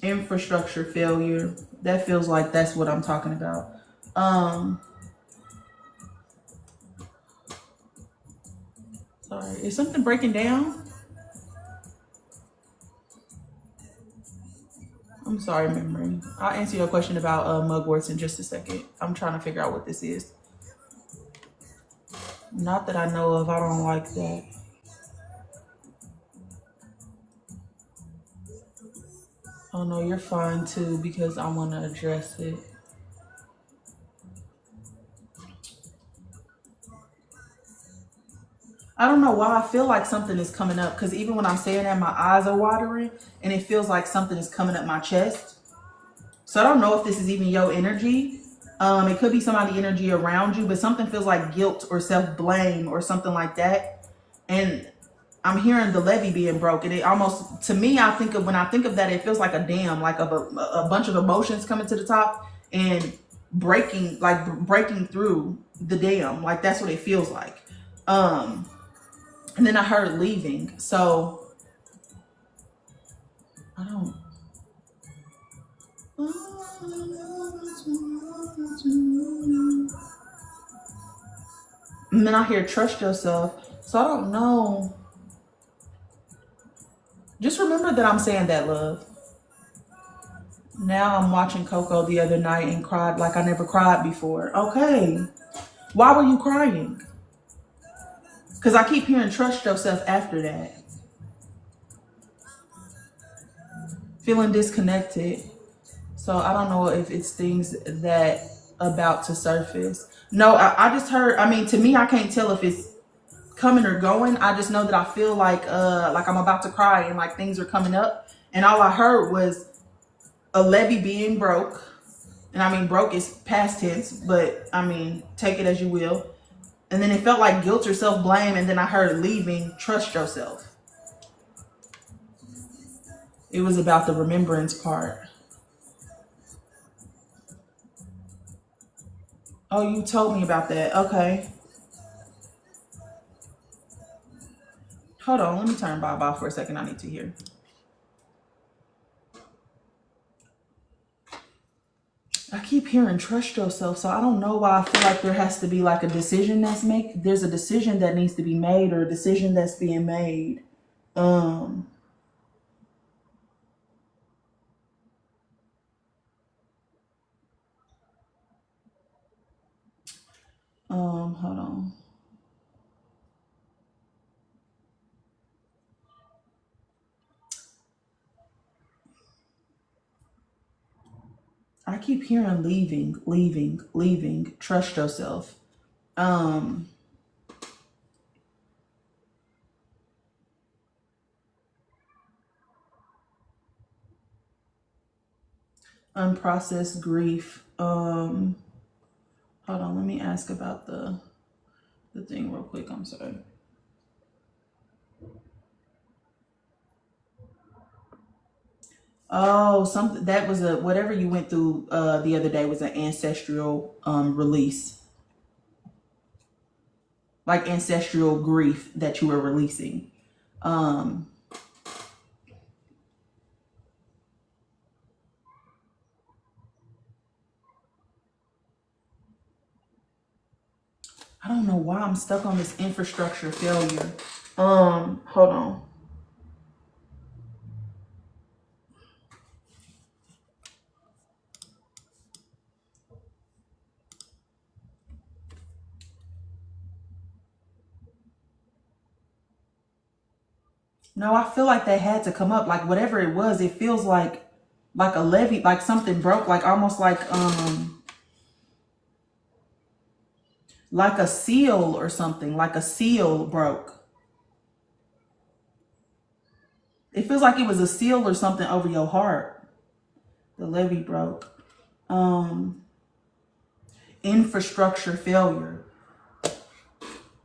Infrastructure failure. That feels like that's what I'm talking about. Sorry, is something breaking down? I'm sorry, memory. I'll answer your question about mugworts in just a second. I'm trying to figure out what this is. Not that I know of. I don't like that. Oh no, you're fine too because I want to address it. I don't know why I feel like something is coming up because even when I'm saying that, my eyes are watering and it feels like something is coming up my chest. So I don't know if this is even your energy. It could be somebody energy around you, but something feels like guilt or self-blame or something like that. And I'm hearing the levee being broken. It almost, to me, I think of, when I think of that, it feels like a dam, like of a bunch of emotions coming to the top and breaking through the dam. Like that's what it feels like. And then I heard leaving. So I don't. And then I hear trust yourself. So I don't know. Just remember that I'm saying that, love. Now I'm watching Coco the other night and cried like I never cried before. Okay. Why were you crying? Because I keep hearing trust yourself after that. Feeling disconnected. So I don't know if it's things that about to surface. No, I just heard, I mean, to me, I can't tell if it's coming or going. I just know that I feel like I'm about to cry and like things are coming up. And all I heard was a levee being broke. And I mean, broke is past tense, but I mean, take it as you will. And then it felt like guilt or self-blame. And then I heard leaving, trust yourself. It was about the remembrance part. Oh, you told me about that. Okay. Hold on. Let me turn Bob off for a second. I need to hear. I keep hearing trust yourself. So I don't know why I feel like there has to be like a decision that's made. There's a decision that needs to be made or a decision that's being made. Hold on. I keep hearing leaving, trust yourself. Unprocessed grief. Hold on, let me ask about the thing real quick. I'm sorry. Oh, something that was whatever you went through the other day was an ancestral release. Like ancestral grief that you were releasing. I don't know why I'm stuck on this infrastructure failure. Hold on. No, I feel like that had to come up. Like whatever it was, it feels like a levee, like something broke, like almost like a seal or something, like a seal broke. It feels like it was a seal or something over your heart. The levee broke. Infrastructure failure.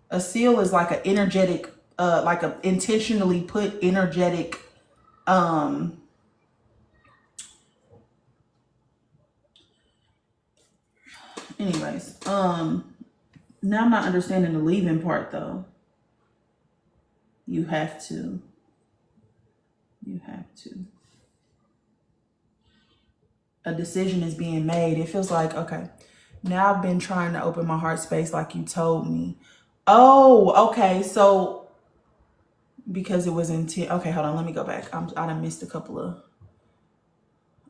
A seal is like an energetic, like a intentionally put energetic, anyways, now I'm not understanding the leaving part though. You have to. A decision is being made. It feels like, okay, now I've been trying to open my heart space like you told me. Oh, okay. So because it was okay, hold on, let me go back. I done missed a couple of.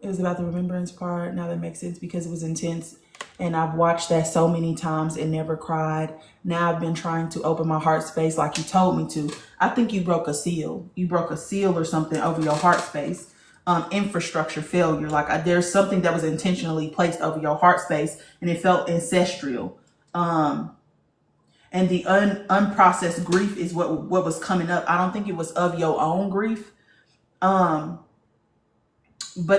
It was about the remembrance part. Now that makes sense because it was intense. And I've watched that so many times and never cried. Now I've been trying to open my heart space like you told me to. I think you broke a seal. You broke a seal or something over your heart space. Infrastructure failure. Like there's something that was intentionally placed over your heart space and it felt ancestral. And the unprocessed grief is what was coming up. I don't think it was of your own grief. But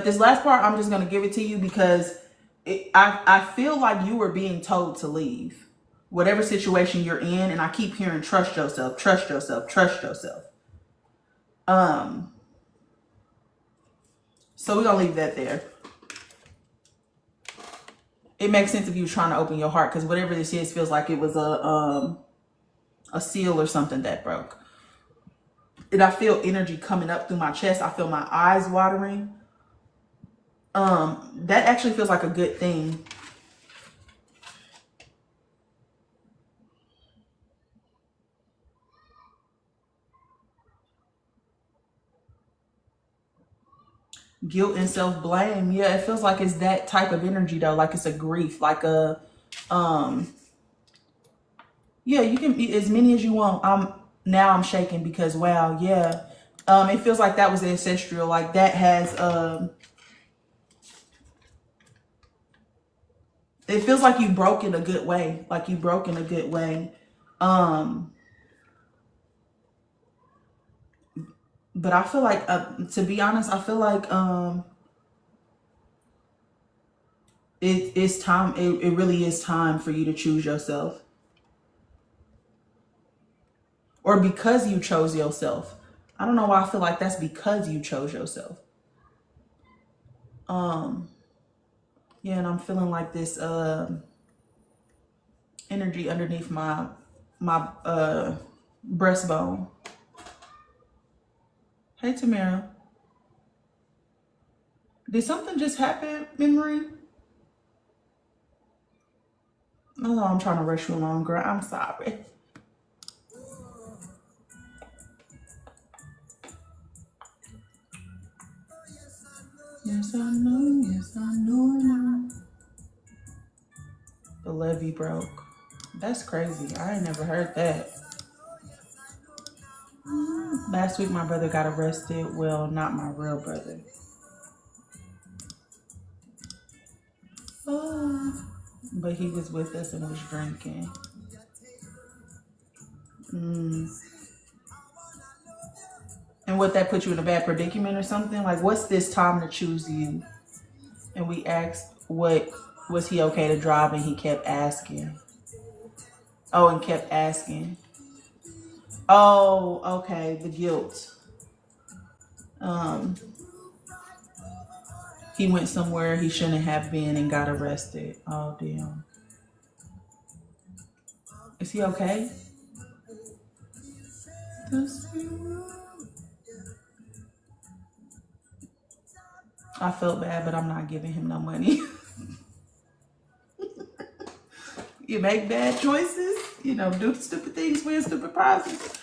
this last part, I'm just going to give it to you because I feel like you were being told to leave whatever situation you're in. And I keep hearing, trust yourself, trust yourself, trust yourself. So we're going to leave that there. It makes sense if you were trying to open your heart because whatever this is feels like it was a seal or something that broke. And I feel energy coming up through my chest. I feel my eyes watering. That actually feels like a good thing. Guilt and self-blame. Yeah, it feels like it's that type of energy though. Like it's a grief, like a, yeah, you can eat as many as you want. I'm shaking because wow, yeah. It feels like that was ancestral. Like that has, it feels like you broke in a good way. Like you broke in a good way. But I feel like, to be honest, I feel like it's time. It really is time for you to choose yourself. Or because you chose yourself. I don't know why I feel like that's because you chose yourself. Yeah, and I'm feeling like this energy underneath my breastbone. Hey, Tamara. Did something just happen, Memory? No, I'm trying to rush you along, girl. I'm sorry. Yes, I know. Yes, I know. The levee broke. That's crazy. I ain't never heard that. Last week, my brother got arrested. Well, not my real brother. Oh, but he was with us and was drinking. And would that put you in a bad predicament or something? Like, what's this time to choose you? And we asked, what was he okay to drive? And he kept asking. Oh, and kept asking. Oh, okay. The guilt. He went somewhere he shouldn't have been and got arrested. Oh, damn. Is he okay? I felt bad, but I'm not giving him no money. You make bad choices, do stupid things, win stupid prizes.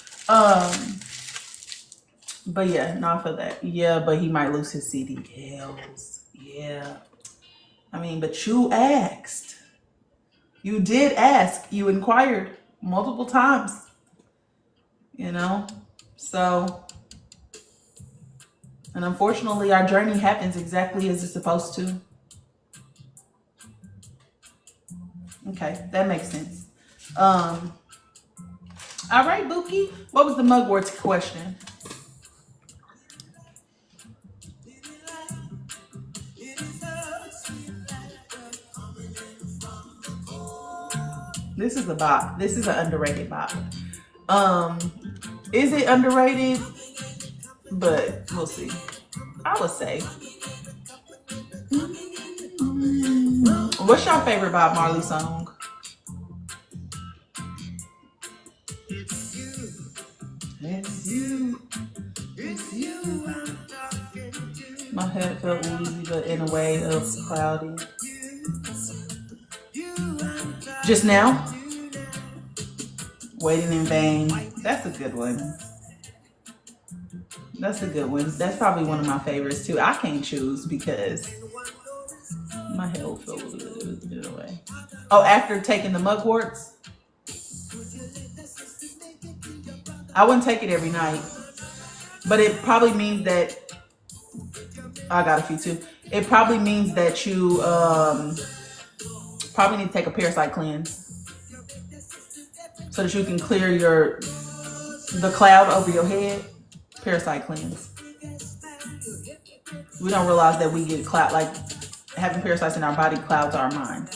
But yeah, no, I feel that. Yeah, but he might lose his CDLs. Yeah. I mean, but you asked. You did ask. You inquired multiple times. So, and unfortunately, our journey happens exactly as it's supposed to. Okay, that makes sense. All right, Buki. What was the mugwort question? This is a bop. This is an underrated bop. Is it underrated? But we'll see. I would say. What's your favorite Bob Marley song? It's you. It's you I'm talking to. My head felt woozy, but in a way of cloudy. Just now? Waiting in vain. That's a good one. That's a good one. That's probably one of my favorites too. I can't choose because my hair will feel a little bit away. Oh, after taking the mugworts, I wouldn't take it every night, but it probably means that I got a few too. It probably means that you probably need to take a parasite cleanse so that you can clear the cloud over your head. Parasite cleanse. We don't realize that we get cloud, like having parasites in our body clouds our mind.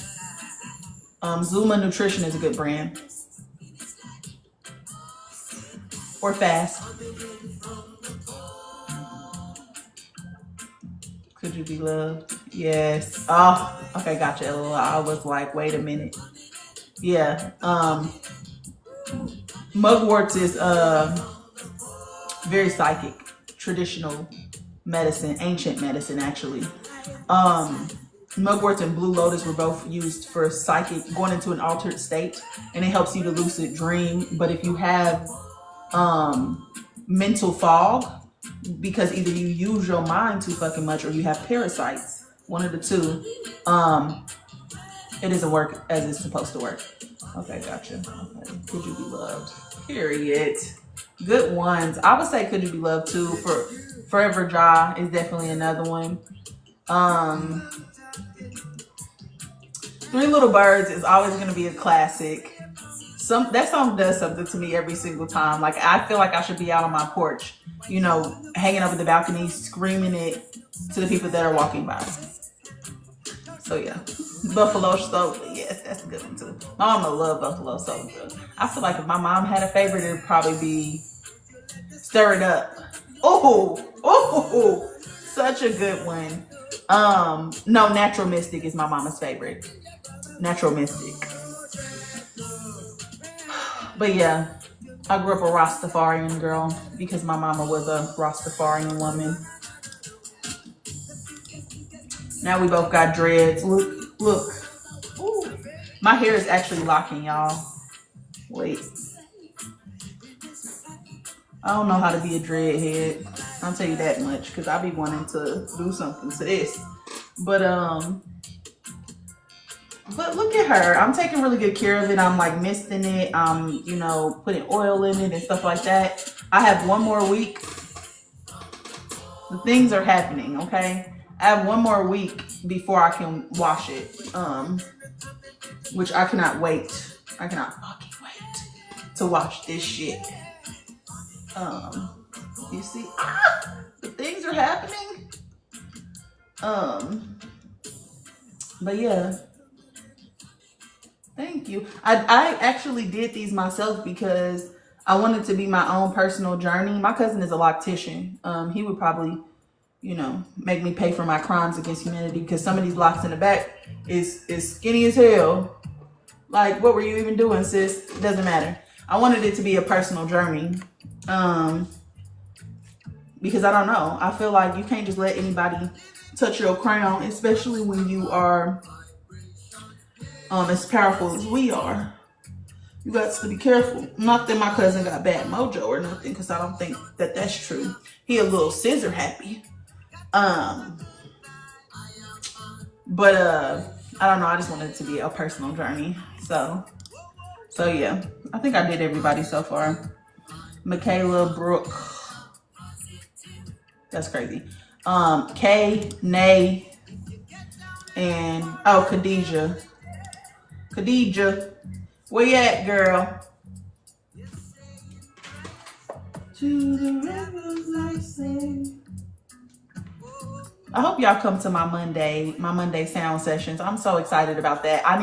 Zuma Nutrition is a good brand. Or Fast. Could you be loved? Yes. Oh, okay, gotcha. I was like, wait a minute. Yeah. Mugworts is very psychic, traditional medicine, ancient medicine actually. Mugworts and blue lotus were both used for psychic, going into an altered state, and it helps you to lucid dream. But if you have mental fog, because either you use your mind too fucking much or you have parasites, one of the two, it doesn't work as it's supposed to work. Okay, gotcha. Okay. Could you be loved? Period. Good ones. I would say Could You Be Loved too. For Forever Dry is definitely another one. Three Little Birds is always going to be a classic. That song does something to me every single time. Like, I feel like I should be out on my porch, you know, hanging up at the balcony, screaming it to the people that are walking by. So yeah, Buffalo Soldier, yes, that's a good one too. My mama loved Buffalo Soldier. I feel like if my mom had a favorite, it would probably be Stir It Up. Oh, such a good one. No, Natural Mystic is my mama's favorite. Natural Mystic. But yeah, I grew up a Rastafarian girl because my mama was a Rastafarian woman. Now we both got dreads. Look. Ooh. My hair is actually locking, y'all. Wait. I don't know how to be a dreadhead. I'll tell you that much, because I be wanting to do something to this. But look at her. I'm taking really good care of it. I'm like misting it. I'm, you know, putting oil in it and stuff like that. I have one more week. The things are happening, okay? I have one more week before I can wash it. Which I cannot wait. I cannot fucking wait to wash this shit. You see? The things are happening. But yeah. Thank you. I actually did these myself because I wanted to be my own personal journey. My cousin is a loctician. He would probably, you know, make me pay for my crimes against humanity, because some of these locks in the back is skinny as hell. Like, what were you even doing, sis? It doesn't matter. I wanted it to be a personal journey. Because I don't know. I feel like you can't just let anybody touch your crown, especially when you are as powerful as we are. You got to be careful. Not that my cousin got bad mojo or nothing, because I don't think that that's true. He a little scissor happy. But I don't know. I just wanted it to be a personal journey. So yeah. I think I did everybody so far. Michaela, Brooke. That's crazy. Kay, Nay, and Khadijah. Khadijah, where you at, girl? To the rivers I sing. I hope y'all come to my Monday sound sessions. I'm so excited about that. I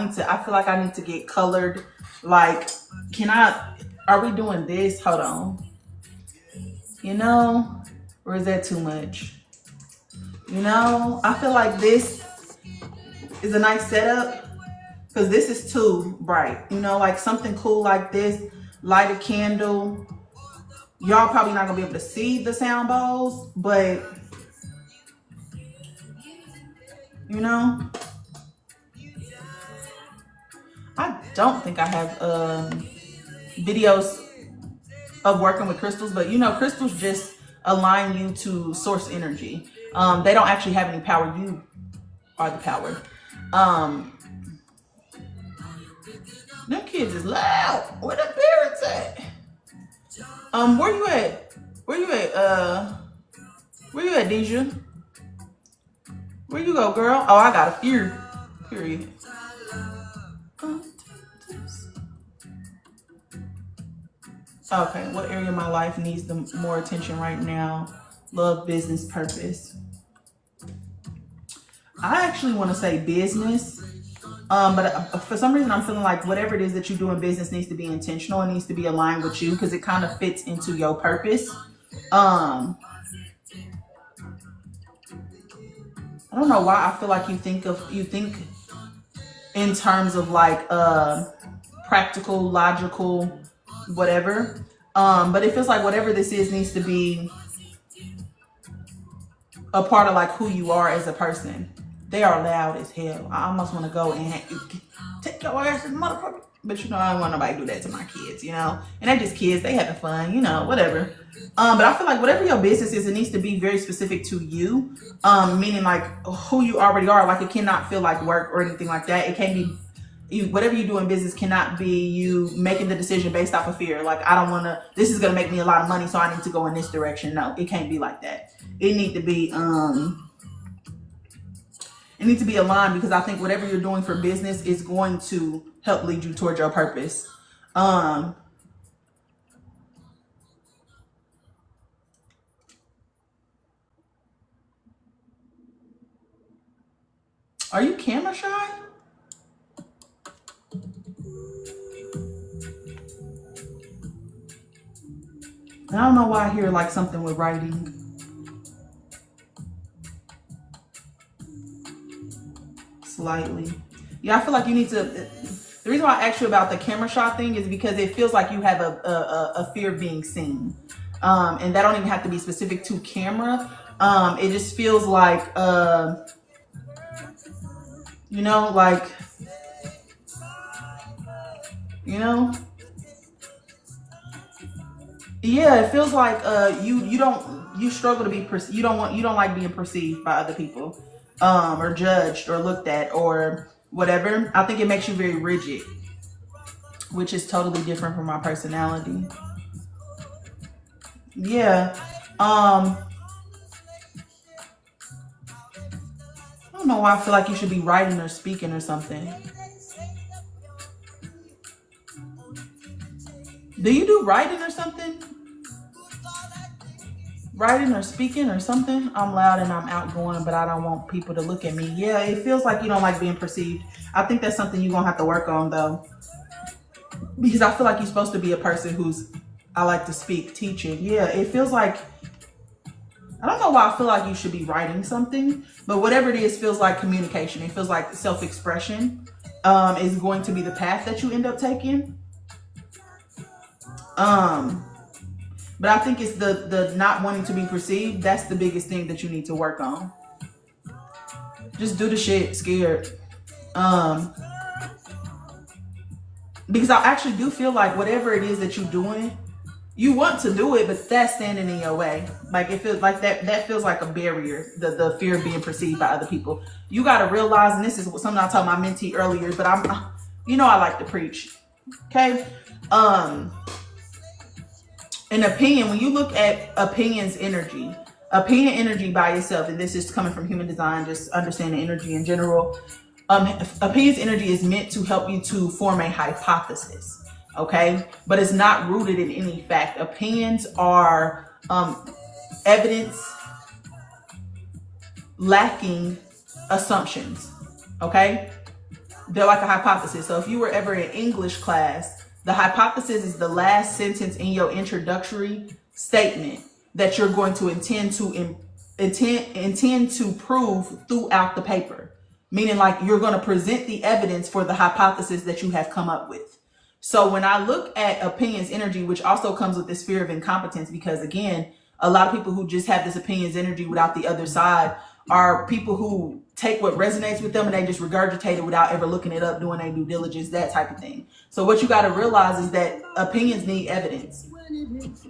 feel like I need to get colored. Like, are we doing this? Hold on. You know, or is that too much? You know, I feel like this is a nice setup, because this is too bright. You know, like something cool like this, light a candle. Y'all probably not gonna be able to see the sound bowls, but you know, I don't think I have videos of working with crystals, but you know, crystals just align you to source energy. They don't actually have any power. You are the power. Them kids is loud. Where the parents at? Where you at? Where you at, Deja? Where you go, girl? Oh, I got a fear. Period. Okay, what area of my life needs the more attention right now? Love, business, purpose. I actually want to say business. But for some reason, I'm feeling like whatever it is that you do in business needs to be intentional. It needs to be aligned with you because it kind of fits into your purpose. I don't know why I feel like you think in terms of like practical, logical, whatever. But it feels like whatever this is needs to be a part of like who you are as a person. They are loud as hell. I almost want to go and take your ass as motherfucker. But you know, I don't want nobody to do that to my kids, you know. And they're just kids. They having fun, you know, whatever. But I feel like whatever your business is, it needs to be very specific to you. Meaning like who you already are. Like it cannot feel like work or anything like that. It can't be, whatever you do in business cannot be you making the decision based off of fear. Like I don't want to, this is going to make me a lot of money, so I need to go in this direction. No, it can't be like that. It need to be, it needs to be aligned because I think whatever you're doing for business is going to help lead you towards your purpose. Are you camera shy? I don't know why I hear like something with writing. Slightly. Yeah, I feel like you need to, the reason why I asked you about the camera shot thing is because it feels like you have a fear of being seen. And that don't even have to be specific to camera. It just feels like, you know, like, you know, yeah, it feels like you struggle to be, you don't like being perceived by other people. Or judged or looked at or whatever. I think it makes you very rigid, which is totally different from my personality. Yeah. I don't know why I feel like you should be writing or speaking or something. Do you do writing or something? Writing or speaking or something? I'm loud and I'm outgoing, but I don't want people to look at me. Yeah, it feels like you don't like being perceived. I think that's something you're going to have to work on, though. Because I feel like you're supposed to be a person who's, I like to speak, teaching. Yeah, it feels like, I don't know why I feel like you should be writing something, but whatever it is feels like communication. It feels like self-expression is going to be the path that you end up taking. But I think it's the not wanting to be perceived. That's the biggest thing that you need to work on. Just do the shit scared. Because I actually do feel like whatever it is that you're doing, you want to do it, but that's standing in your way. Like it feels like that feels like a barrier, the fear of being perceived by other people. You got to realize, and this is something I told my mentee earlier, but you know, I like to preach. Okay. An opinion, when you look at opinion energy by itself, and this is coming from human design, just understanding energy in general. Opinions energy is meant to help you to form a hypothesis, okay? But it's not rooted in any fact. Opinions are evidence lacking assumptions, okay? They're like a hypothesis. So if you were ever in English class, the hypothesis is the last sentence in your introductory statement that you're going to intend to prove throughout the paper. Meaning like you're going to present the evidence for the hypothesis that you have come up with. So when I look at opinions energy, which also comes with this fear of incompetence, because again, a lot of people who just have this opinions energy without the other side are people who take what resonates with them and they just regurgitate it without ever looking it up, doing their due diligence, that type of thing. So what you got to realize is that opinions need evidence.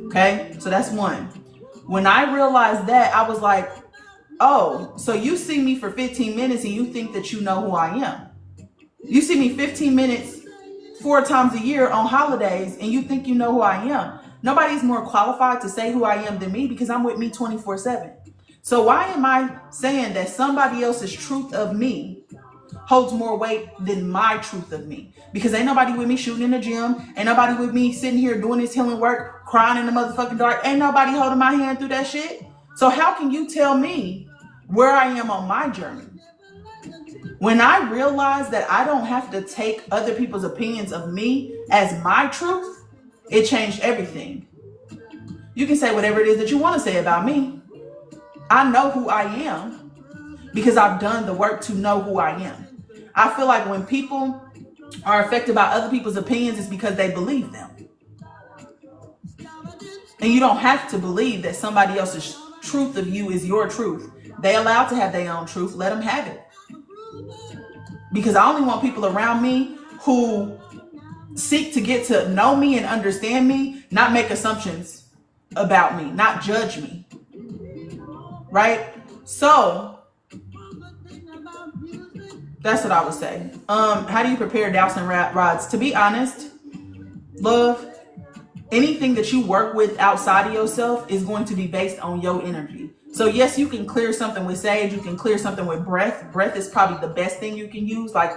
Okay, so that's one. When I realized that, I was like, oh, so you see me for 15 minutes and you think that you know who I am. You see me 15 minutes 4 times a year on holidays and you think you know who I am. Nobody's more qualified to say who I am than me because I'm with me 24/7. So why am I saying that somebody else's truth of me holds more weight than my truth of me? Because ain't nobody with me shooting in the gym. Ain't nobody with me sitting here doing this healing work, crying in the motherfucking dark. Ain't nobody holding my hand through that shit. So how can you tell me where I am on my journey? When I realized that I don't have to take other people's opinions of me as my truth, it changed everything. You can say whatever it is that you want to say about me. I know who I am because I've done the work to know who I am. I feel like when people are affected by other people's opinions, it's because they believe them. And you don't have to believe that somebody else's truth of you is your truth. They allowed to have their own truth. Let them have it. Because I only want people around me who seek to get to know me and understand me, not make assumptions about me, not judge me. Right? So that's what I would say. How do you prepare dowsing rods? To be honest, love, anything that you work with outside of yourself is going to be based on your energy. So yes, you can clear something with sage. You can clear something with breath. Breath is probably the best thing you can use, like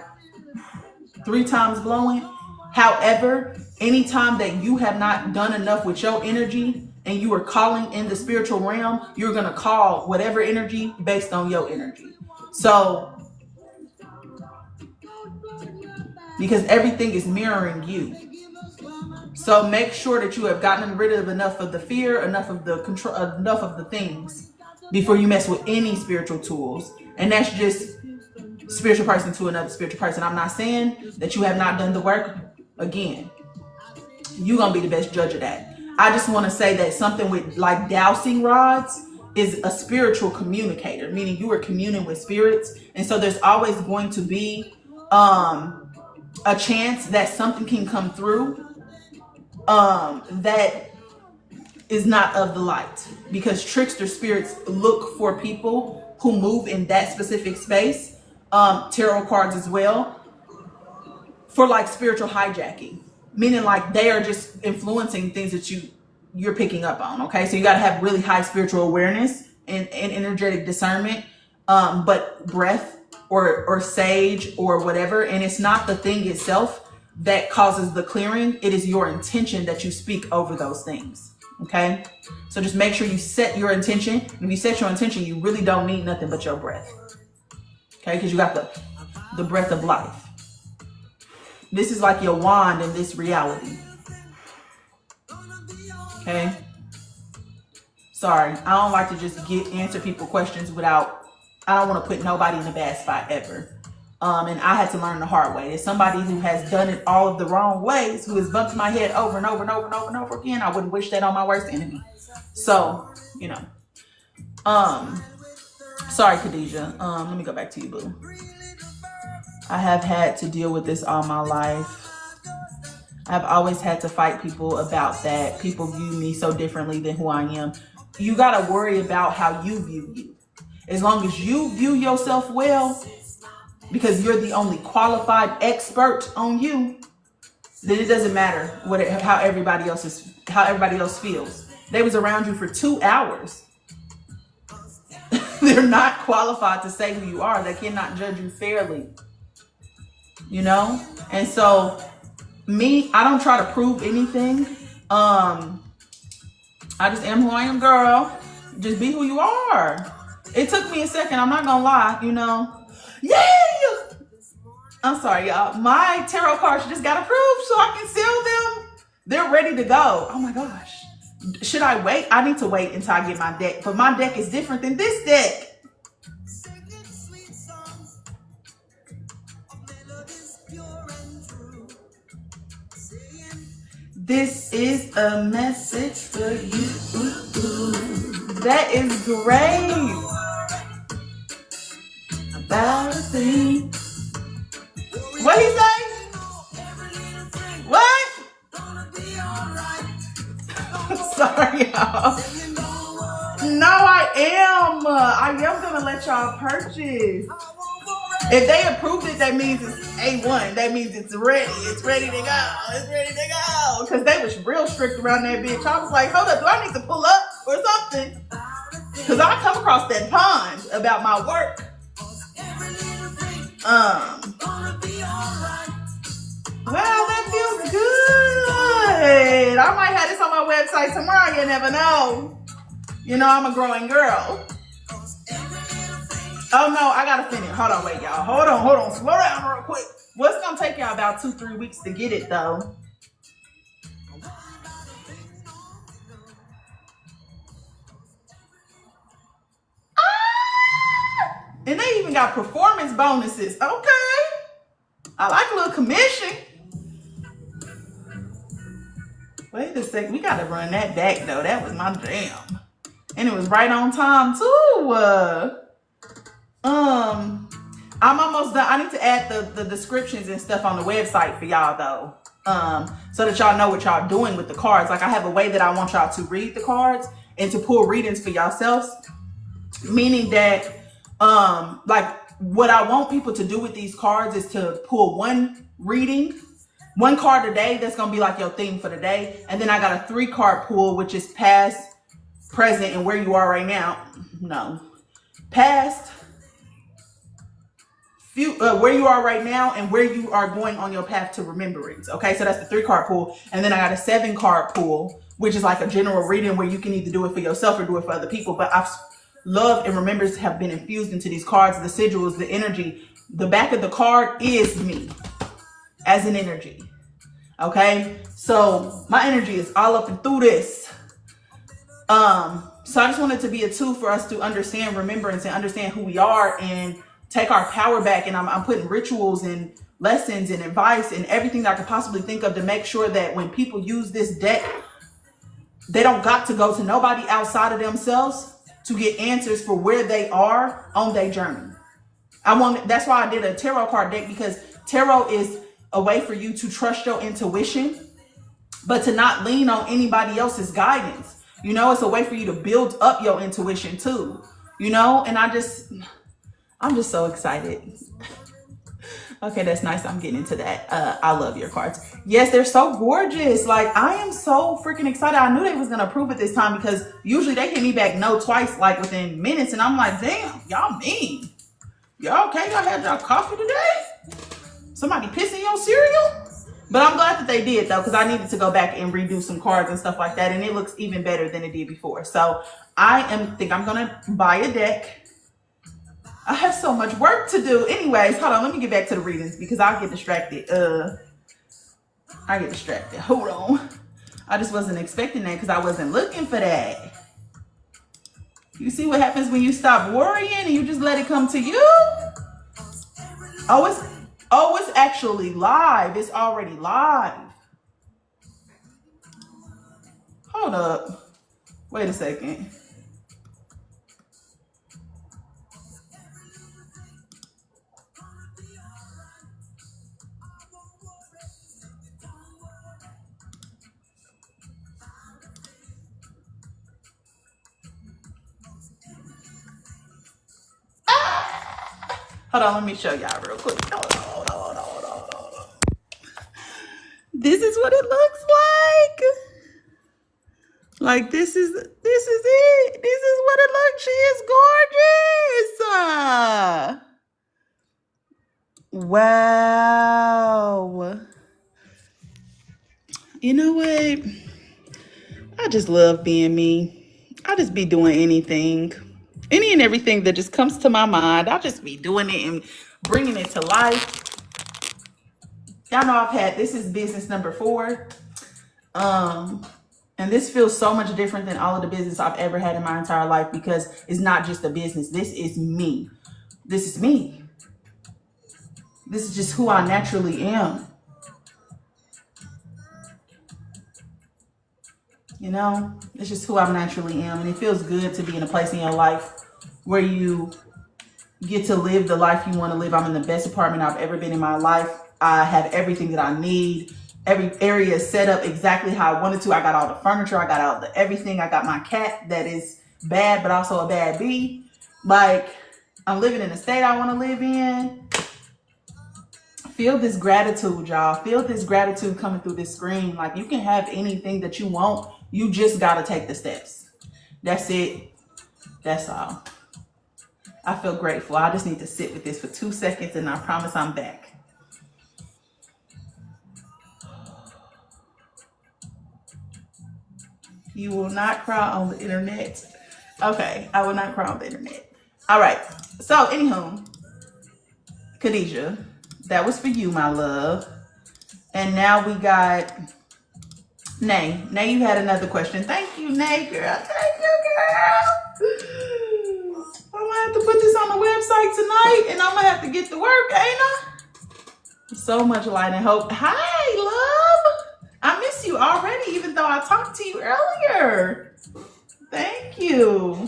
3 times blowing. However, anytime that you have not done enough with your energy and you are calling in the spiritual realm, you're going to call whatever energy based on your energy. So, because everything is mirroring you. So make sure that you have gotten rid of enough of the fear, enough of the control, enough of the things before you mess with any spiritual tools. And that's just spiritual person to another spiritual person. I'm not saying that you have not done the work. Again, you're going to be the best judge of that. I just want to say that something with like dowsing rods is a spiritual communicator, meaning you are communing with spirits. And so there's always going to be a chance that something can come through that is not of the light, because trickster spirits look for people who move in that specific space. Tarot cards as well, for like spiritual hijacking, meaning like they are just influencing things that you're picking up on. Okay, so you got to have really high spiritual awareness and energetic discernment. But breath or sage or whatever, and it's not the thing itself that causes the clearing. It is your intention that you speak over those things. Okay, so just make sure you set your intention. If you set your intention, you really don't need nothing but your breath. Okay, because you got the breath of life. This is like your wand in this reality. Okay. Sorry, I don't like to just answer people questions without. I don't want to put nobody in a bad spot ever. And I had to learn the hard way. As somebody who has done it all of the wrong ways, who has bumped my head over and over and over and over and over again, I wouldn't wish that on my worst enemy. So, you know. Sorry, Khadijah. Let me go back to you, boo. I have had to deal with this all my life. I've always had to fight people about that. People view me so differently than who I am. You got to worry about how you view you. As long as you view yourself well, because you're the only qualified expert on you, then it doesn't matter how everybody else feels. They was around you for 2 hours. They're not qualified to say who you are. They cannot judge you fairly. You know? And so me, I don't try to prove anything. I just am who I am, girl. Just be who you are. It took me a second, I'm not gonna lie, you know. Yeah! I'm sorry, y'all. My tarot cards just got approved so I can sell them. They're ready to go. Oh my gosh. Should I wait? I need to wait until I get my deck. But my deck is different than this deck. This is a message for you. That is great. About a thing. What he say? What? Sorry, y'all. No, I am. I am gonna let y'all purchase. If they approved it, that means it's A1. That means it's ready. It's ready to go. It's ready to go. Because they was real strict around that bitch. I was like, hold up, do I need to pull up or something? Because I come across that times about my work. Wow, that feels good. I might have this on my website tomorrow. You never know. You know, I'm a growing girl. Oh no, I gotta finish. Hold on, wait, y'all. Hold on. Slow down real quick. Well, it's gonna take y'all about 2-3 weeks to get it though. And they even got performance bonuses. Okay. I like a little commission. Wait a second. We got to run that back, though. That was my jam. And it was right on time, too. I'm almost done. I need to add the descriptions and stuff on the website for y'all, though. So that y'all know what y'all doing with the cards. Like, I have a way that I want y'all to read the cards and to pull readings for yourselves. Meaning that, like, what I want people to do with these cards is to pull one card a day. That's going to be like your theme for the day. And then I got a 3-card pull, which is past, present, and where you are right now. No. Past, where you are right now, and where you are going on your path to remembrance. Okay, so that's the 3-card pull. And then I got a 7-card pull, which is like a general reading where you can either do it for yourself or do it for other people. But love and remembrance have been infused into these cards, the sigils, the energy. The back of the card is me as an energy. Okay, so my energy is all up and through this. So I just wanted to be a tool for us to understand remembrance and understand who we are and take our power back. And I'm putting rituals and lessons and advice and everything that I could possibly think of to make sure that when people use this deck, they don't got to go to nobody outside of themselves to get answers for where they are on their journey. That's why I did a tarot card deck, because tarot is a way for you to trust your intuition, but to not lean on anybody else's guidance. You know, it's a way for you to build up your intuition too, you know, and I'm just so excited. Okay, that's nice. I'm getting into that. I love your cards. Yes, they're so gorgeous. Like, I am so freaking excited. I knew they was going to approve it this time, because usually they hit me back no twice, like within minutes. And I'm like, damn, y'all mean. Y'all okay? Y'all had y'all coffee today? Somebody pissing your cereal? But I'm glad that they did, though, because I needed to go back and redo some cards and stuff like that. And it looks even better than it did before. So I think I'm going to buy a deck. I have so much work to do. Anyways, hold on. Let me get back to the readings, because I'll get distracted. Hold on. I just wasn't expecting that, because I wasn't looking for that. You see what happens when you stop worrying and you just let it come to you? Oh, it's actually live. It's already live. Hold up. Wait a second. Hold on, let me show y'all real quick. Hold on. This is what it looks like. Like, this is it. This is what it looks. She is gorgeous. Wow. You know what? I just love being me. I just be doing anything. Any and everything that just comes to my mind. I'll just be doing it and bringing it to life. Y'all know this is business number 4. And this feels so much different than all of the business I've ever had in my entire life, because it's not just a business. This is me. This is me. This is just who I naturally am. You know, it's just who I naturally am. And it feels good to be in a place in your life where you get to live the life you want to live. I'm in the best apartment I've ever been in my life. I have everything that I need. Every area is set up exactly how I wanted to. I got all the furniture. I got all the everything. I got my cat that is bad, but also a bad B. Like, I'm living in the state I want to live in. Feel this gratitude, y'all. Feel this gratitude coming through this screen. Like, you can have anything that you want. You just got to take the steps. That's it. That's all. I feel grateful. I just need to sit with this for 2 seconds and I promise I'm back. You will not cry on the internet. Okay, I will not cry on the internet. All right. So, anywho, Khadijah, that was for you, my love. And now we got Nay. Nay, you had another question. Thank you, Nay, girl. Thank you, girl. I'm gonna have to put this on the website tonight, and I'm gonna have to get to work, ain't I? So much light and hope. Hi, love. I miss you already, even though I talked to you earlier. Thank you.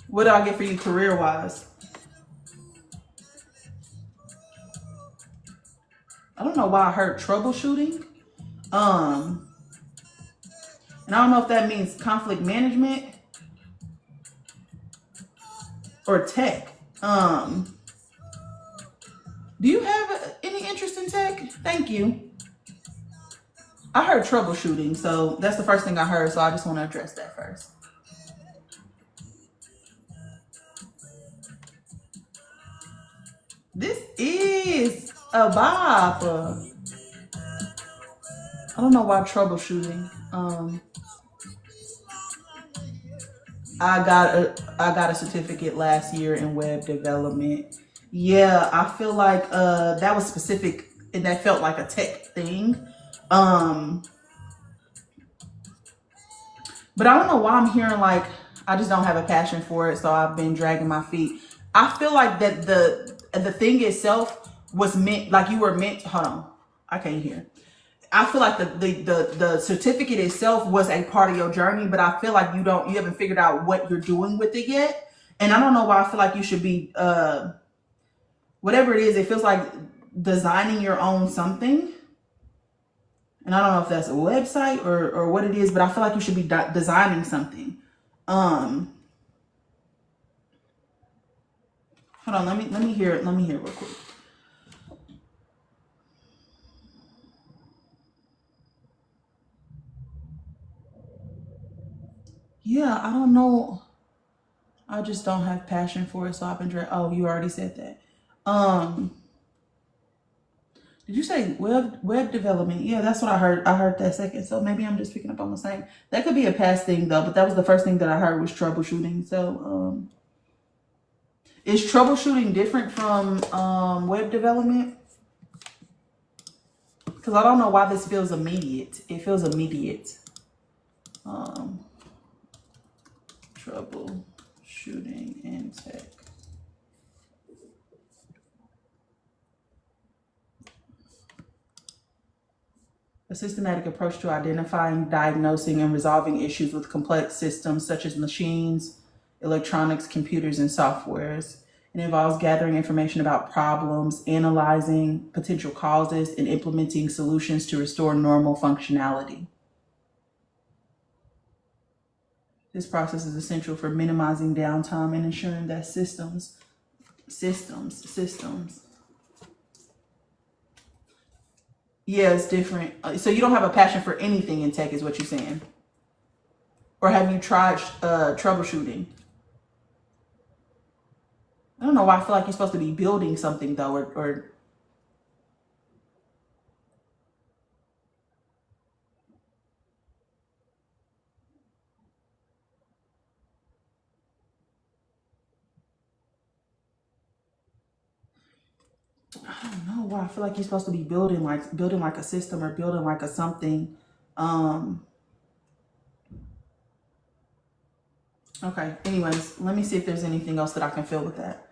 What do I get for you career-wise? I don't know why I heard troubleshooting. And I don't know if that means conflict management or tech. Do you have any interest in tech? Thank you. I heard troubleshooting, so that's the first thing I heard, so I just want to address that first. This is a bop. I don't know why troubleshooting. I got a certificate last year in web development. Yeah, I feel like that was specific and that felt like a tech thing. But I don't know why I'm hearing like I just don't have a passion for it, so I've been dragging my feet. I feel like that the thing itself was meant, like you were meant. Hold on, I can't hear. I feel like the certificate itself was a part of your journey, but I feel like you haven't figured out what you're doing with it yet. And I don't know why I feel like you should be whatever it is. It feels like designing your own something. And I don't know if that's a website or what it is, but I feel like you should be designing something. Hold on, let me hear it. Let me hear it real quick. Yeah, I don't know. I just don't have passion for it, so I've been oh, you already said that. Did you say web development? Yeah, that's what I heard. I heard that second, so maybe I'm just picking up on the same. That could be a past thing though, but that was the first thing that I heard was troubleshooting. So, is troubleshooting different from web development? Because I don't know why this feels immediate. It feels immediate. Troubleshooting in tech. A systematic approach to identifying, diagnosing, and resolving issues with complex systems such as machines, electronics, computers, and softwares. It involves gathering information about problems, analyzing potential causes, and implementing solutions to restore normal functionality. This process is essential for minimizing downtime and ensuring that systems. Yeah, it's different. So you don't have a passion for anything in tech is what you're saying? Or have you tried troubleshooting? I don't know why I feel like you're supposed to be building something though, or I don't know why I feel like you're supposed to be building like a system or building like a something. Okay. Anyways, let me see if there's anything else that I can fill with that.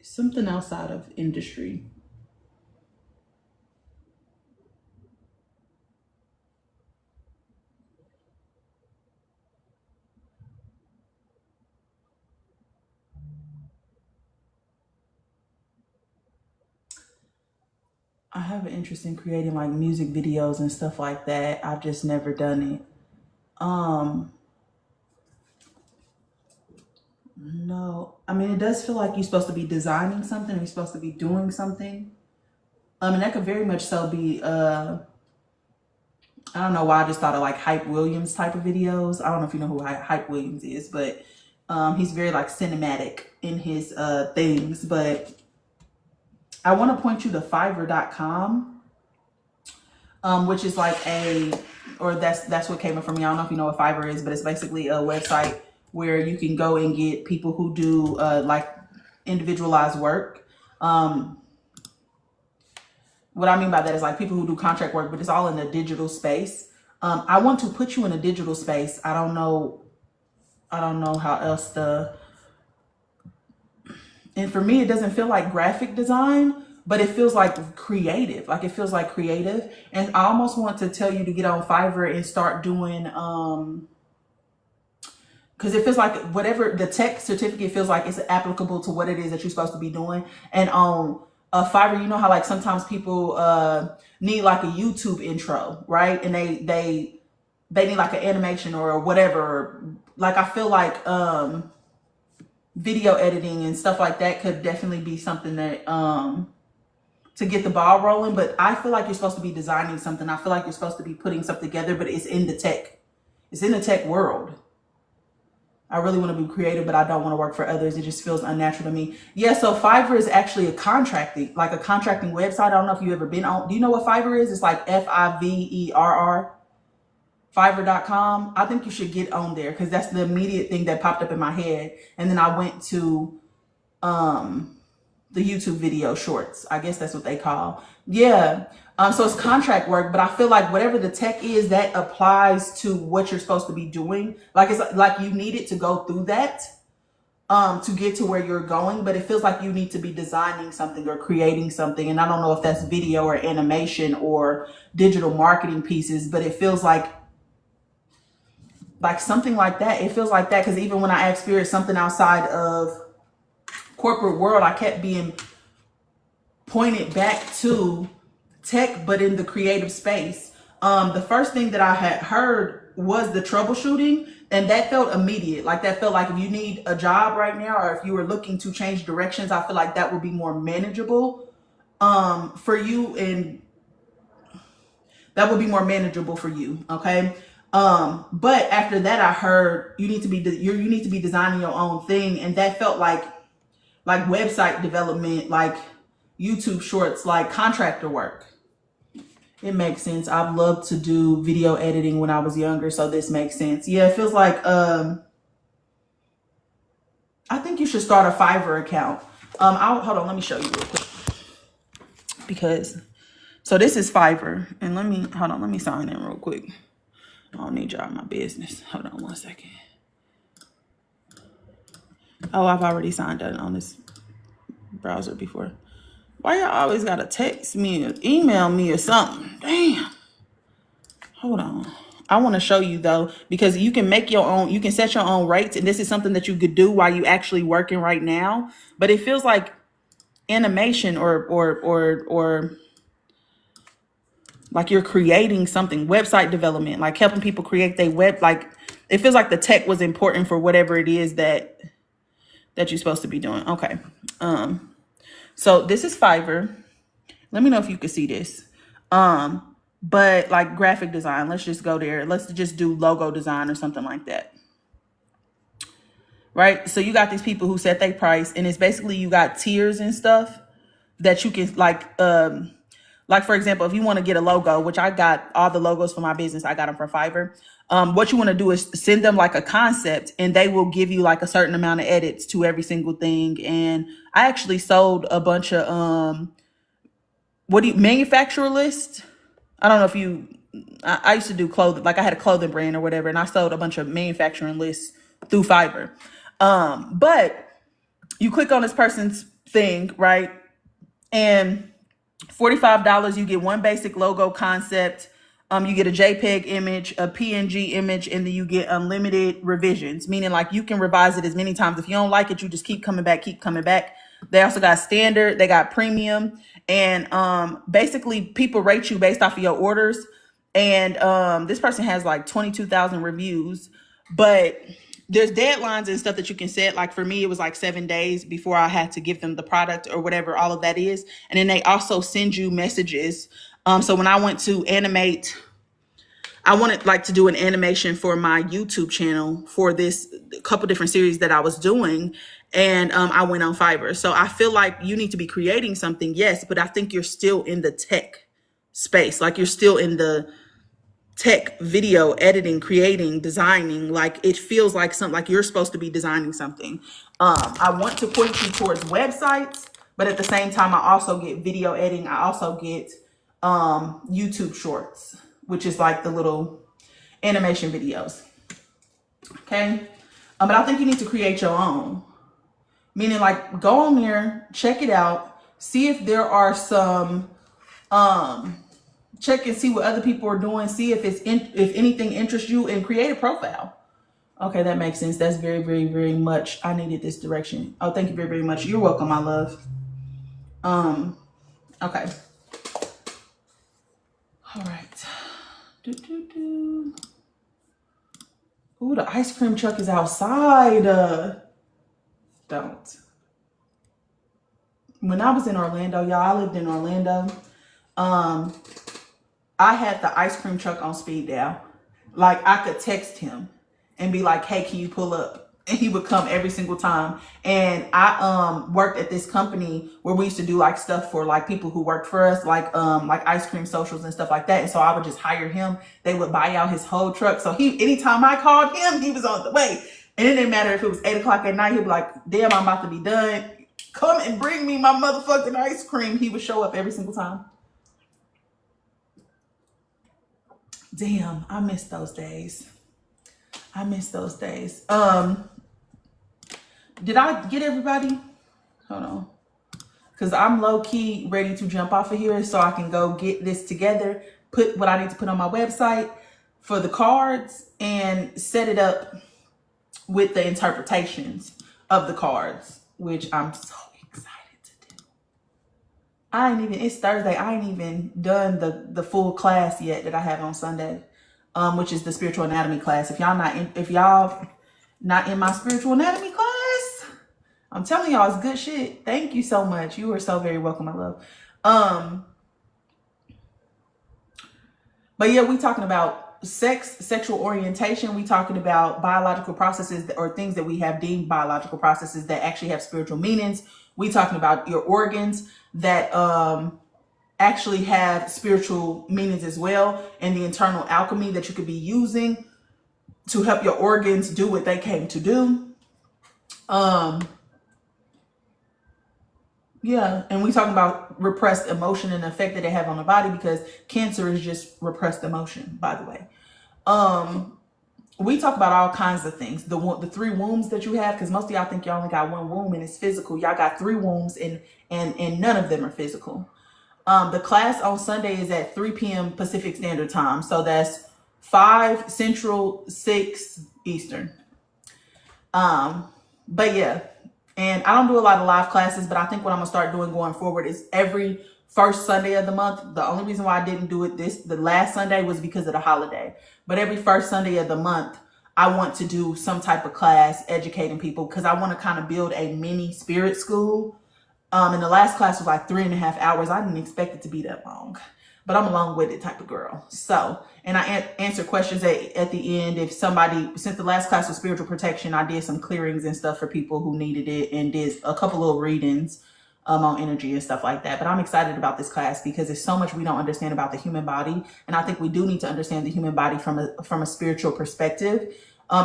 Something outside of industry. I have an interest in creating like music videos and stuff like that. I've just never done it. Um, no, I mean, it does feel like you're supposed to be designing something, or you're supposed to be doing something. And that could very much so be, I don't know why I just thought of like Hype Williams type of videos. I don't know if you know who Hype Williams is, but he's very like cinematic in his things. But I want to point you to Fiverr.com, which is like that's what came up for me. I don't know if you know what Fiverr is, but it's basically a website where you can go and get people who do like individualized work. What I mean by that is like people who do contract work, but it's all in the digital space. I want to put you in a digital space. I don't know how else and for me, it doesn't feel like graphic design, but it feels like creative. Like it feels like creative. And I almost want to tell you to get on Fiverr and start doing, because it feels like whatever the tech certificate feels like it's applicable to what it is that you're supposed to be doing. And on Fiverr, you know how like sometimes people need like a YouTube intro, right? And they need like an animation or whatever. Like I feel like video editing and stuff like that could definitely be something that to get the ball rolling. But I feel like you're supposed to be designing something. I feel like you're supposed to be putting stuff together, but it's in the tech. It's in the tech world. I really want to be creative, but I don't want to work for others. It just feels unnatural to me. Yeah, so Fiverr is actually a contracting website. I don't know if you've ever been on. Do you know what Fiverr is? It's like Fiverr, Fiverr.com. I think you should get on there because that's the immediate thing that popped up in my head. And then I went to the YouTube video shorts. I guess that's what they call. Yeah. So it's contract work, but I feel like whatever the tech is, that applies to what you're supposed to be doing. Like it's like you needed to go through that to get to where you're going, but it feels like you need to be designing something or creating something. And I don't know if that's video or animation or digital marketing pieces, but it feels like something like that. It feels like that because even when I experienced something outside of corporate world, I kept being pointed back to tech, but in the creative space. The first thing that I had heard was the troubleshooting, and that felt immediate. Like that felt like if you need a job right now, or if you were looking to change directions, I feel like that would be more manageable for you, and that would be more manageable for you. Okay. But after that, I heard you need to be designing your own thing, and that felt like website development, like YouTube shorts, like contractor work. It makes sense. I've loved to do video editing when I was younger, so this makes sense. Yeah, it feels like I think you should start a Fiverr account. Hold on, let me show you real quick. So this is Fiverr, and let me sign in real quick. I don't need y'all in my business. Hold on one second. Oh, I've already signed in on this browser before. Why y'all always gotta text me or email me or something? Damn. Hold on. I want to show you though, because you can make your own, you can set your own rates, and this is something that you could do while you actually working right now. But it feels like animation or like you're creating something, website development, like helping people create their web. Like it feels like the tech was important for whatever it is that you're supposed to be doing. Okay. So this is Fiverr. Let me know if you can see this. But like graphic design, let's just go there. Let's just do logo design or something like that. Right? So you got these people who set their price, and it's basically you got tiers and stuff that you can like for example, if you want to get a logo, which I got all the logos for my business, I got them from Fiverr. What you want to do is send them like a concept, and they will give you like a certain amount of edits to every single thing. And I actually sold a bunch of manufacturer list. I don't know if I used to do clothing, like I had a clothing brand or whatever, and I sold a bunch of manufacturing lists through Fiverr. But you click on this person's thing, right? And $45, you get one basic logo concept. You get a JPEG image, a PNG image, and then you get unlimited revisions, meaning like you can revise it as many times. If you don't like it, you just keep coming back. They also got standard, they got premium, and basically people rate you based off of your orders. And this person has like 22,000 reviews, but there's deadlines and stuff that you can set. Like for me, it was like 7 days before I had to give them the product or whatever all of that is. And then they also send you messages. So when I went to animate, I wanted like to do an animation for my YouTube channel for this couple different series that I was doing. And I went on Fiverr. So I feel like you need to be creating something, yes, but I think you're still in the tech space. Like you're still in the tech video editing, creating, designing. Like it feels like something like you're supposed to be designing something. I want to point you towards websites, but at the same time, I also get video editing. I also get YouTube shorts, which is like the little animation videos. Okay. But I think you need to create your own, meaning like go on there, check it out, see if there are some, check and see what other people are doing, see if if anything interests you, and create a profile. Okay, that makes sense. That's very, very, very much. I needed this direction. Oh, thank you very, very much. You're welcome, my love. Okay. All right. Ooh, the ice cream truck is outside. Don't. When I was in Orlando, y'all, I lived in Orlando. I had the ice cream truck on speed dial. Like I could text him and be like, hey, can you pull up? And he would come every single time. And I worked at this company where we used to do like stuff for like people who worked for us, like ice cream socials and stuff like that. And so I would just hire him. They would buy out his whole truck. So anytime I called him, he was on the way. And it didn't matter if it was 8 o'clock at night. He'd be like, damn, I'm about to be done. Come and bring me my motherfucking ice cream. He would show up every single time. Damn, I miss those days. I miss those days. Did I get everybody? Hold on. Because I'm low-key ready to jump off of here so I can go get this together, put what I need to put on my website for the cards, and set it up with the interpretations of the cards, which I'm so excited to do. It's Thursday. I ain't even done the full class yet that I have on Sunday, which is the spiritual anatomy class. If y'all not in my spiritual anatomy class, I'm telling y'all, it's good shit. Thank you so much. You are so very welcome, my love. But yeah, we talking about sexual orientation. We talking about biological processes or things that we have deemed biological processes that actually have spiritual meanings. We talking about your organs that actually have spiritual meanings as well, and the internal alchemy that you could be using to help your organs do what they came to do. Yeah, and we talking about repressed emotion and the effect that they have on the body, because cancer is just repressed emotion, by the way. We talk about all kinds of things. The 3 wombs that you have, because most of y'all think y'all only got 1 womb and it's physical. Y'all got 3 wombs and none of them are physical. The class on Sunday is at 3 p.m. Pacific Standard Time. So that's 5 Central, 6 Eastern. But yeah. And I don't do a lot of live classes, but I think what I'm going to start doing going forward is every first Sunday of the month. The only reason why I didn't do it the last Sunday was because of the holiday. But every first Sunday of the month, I want to do some type of class educating people, because I want to kind of build a mini spirit school. And the last class was like 3.5 hours. I didn't expect it to be that long, but I'm a long-winded type of girl. So, and I answer questions at the end. If somebody, since the last class was spiritual protection, I did some clearings and stuff for people who needed it, and did a couple little readings on energy and stuff like that. But I'm excited about this class because there's so much we don't understand about the human body. And I think we do need to understand the human body from a spiritual perspective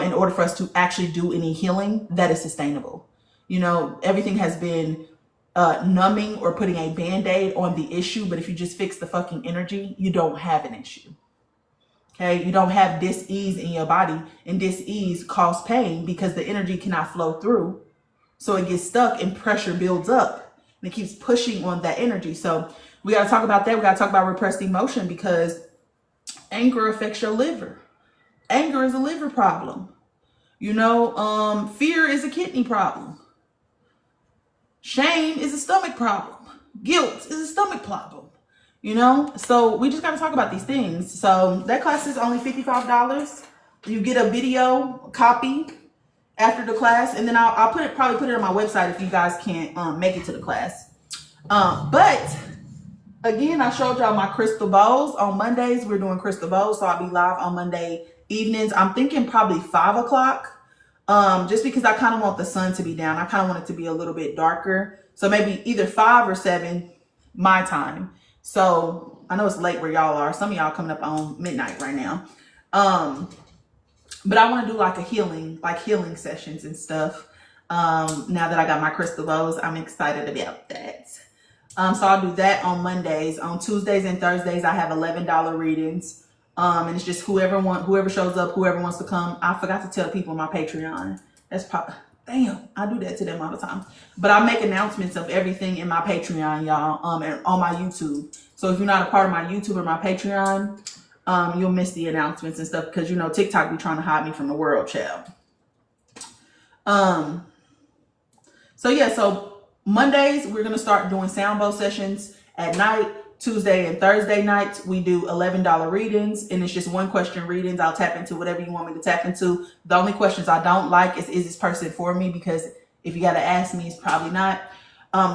in order for us to actually do any healing that is sustainable. You know, everything has been numbing or putting a band-aid on the issue, but if you just fix the fucking energy, you don't have an issue. Okay, you don't have dis-ease in your body, and dis-ease causes pain because the energy cannot flow through, so it gets stuck and pressure builds up and it keeps pushing on that energy. So we got to talk about that. We got to talk about repressed emotion, because anger affects your liver. Anger is a liver problem. You know, fear is a kidney problem. Shame is a stomach problem. Guilt is a stomach problem. You know, so we just got to talk about these things. So that class is only $55. You get a video copy after the class, and then I'll probably put it on my website if you guys can't make it to the class. But again, I showed y'all my crystal bowls. On Mondays, we're doing crystal bowls, so I'll be live on Monday evenings. I'm thinking probably 5 o'clock, just because I kind of want the sun to be down. I kind of want it to be a little bit darker. So maybe either 5 or 7 my time. So I know it's late where y'all are. Some of y'all coming up on midnight right now. But I want to do like healing sessions and stuff. Now that I got my crystal bowls, I'm excited about that. So I'll do that on Mondays. On Tuesdays and Thursdays, I have $11 readings. And it's just whoever shows up, whoever wants to come. I forgot to tell people on my Patreon. Damn, I do that to them all the time. But I make announcements of everything in my Patreon, y'all, and on my YouTube. So if you're not a part of my YouTube or my Patreon, you'll miss the announcements and stuff, because you know TikTok be trying to hide me from the world, child. So Mondays we're gonna start doing sound bowl sessions at night. Tuesday and Thursday nights we do $11 readings, and it's just one question readings. I'll tap into whatever you want me to tap into. The only questions I don't like is this person for me? Because if you got to ask me, it's probably not.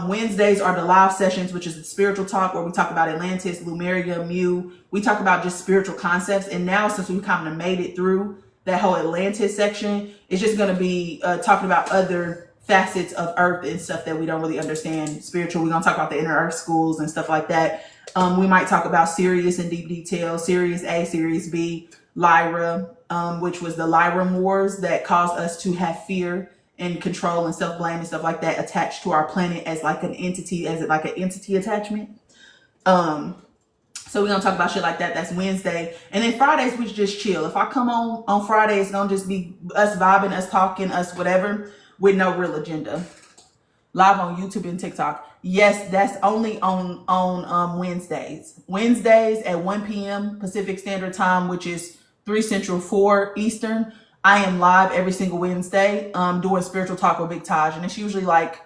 Wednesdays are the live sessions, which is the spiritual talk, where we talk about Atlantis, Lemuria, Mu. We talk about just spiritual concepts. And now, since we've kind of made it through that whole Atlantis section, it's just going to be talking about other facets of Earth and stuff that we don't really understand spiritual. We're going to talk about the inner Earth schools and stuff like that. We might talk about Sirius in deep detail, Sirius A, Sirius B, Lyra, which was the Lyran Wars that caused us to have fear and control and self-blame and stuff like that attached to our planet as like an entity, attachment. So we're gonna talk about shit like that. That's Wednesday. And then Fridays, we just chill. If I come on Friday, it's gonna just be us vibing, us talking, us whatever, with no real agenda. Live on YouTube and TikTok. Yes, that's only on Wednesdays. Wednesdays at 1 p.m. Pacific Standard Time, which is 3 Central, 4 Eastern. I am live every single Wednesday doing spiritual talk with Big Taj. And it's usually like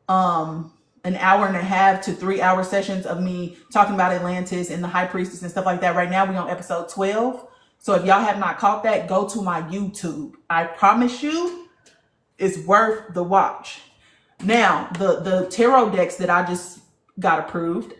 an hour and a half to 3 hour sessions of me talking about Atlantis and the High Priestess and stuff like that. Right now, we're on episode 12. So if y'all have not caught that, go to my YouTube. I promise you, it's worth the watch. Now, the tarot decks that I just got approved,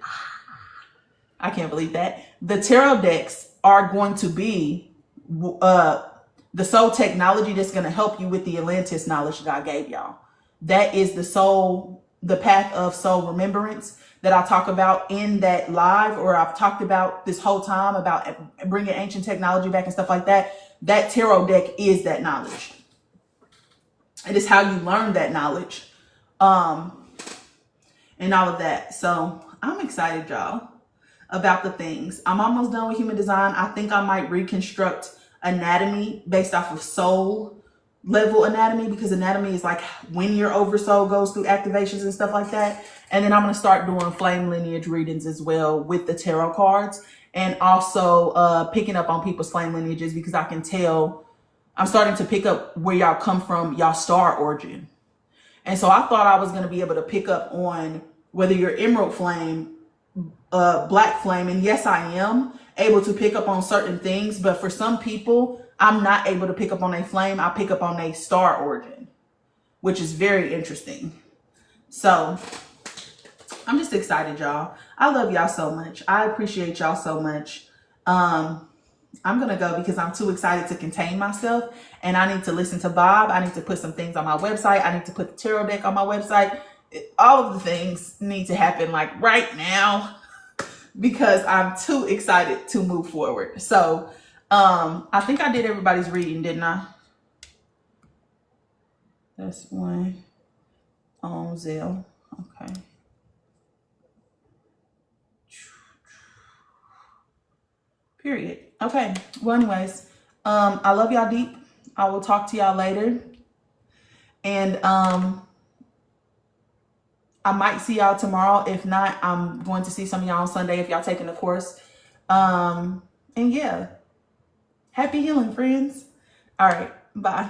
I can't believe that. The tarot decks are going to be the soul technology that's going to help you with the Atlantis knowledge that I gave y'all. That is the path of soul remembrance that I talk about in that live, or I've talked about this whole time about bringing ancient technology back and stuff like that. That tarot deck is that knowledge. It is how you learn that knowledge. And all of that. So I'm excited, y'all, about the things. I'm almost done with human design. I think I might reconstruct anatomy based off of soul level anatomy, because anatomy is like when your oversoul goes through activations and stuff like that. And then I'm going to start doing flame lineage readings as well with the tarot cards, and also picking up on people's flame lineages, because I can tell I'm starting to pick up where y'all come from, y'all star origin. And so I thought I was going to be able to pick up on whether you're emerald flame, black flame. And yes, I am able to pick up on certain things. But for some people, I'm not able to pick up on a flame. I pick up on a star origin, which is very interesting. So I'm just excited, y'all. I love y'all so much. I appreciate y'all so much. I'm going to go because I'm too excited to contain myself, and I need to listen to Bob. I need to put some things on my website. I need to put the tarot deck on my website. All of the things need to happen like right now, because I'm too excited to move forward. So I think I did everybody's reading, didn't I? That's one on Zelle. Okay. Period. Okay. Well, anyways, I love y'all deep. I will talk to y'all later. And I might see y'all tomorrow. If not, I'm going to see some of y'all on Sunday if y'all taking the course. And yeah, happy healing, friends. All right. Bye.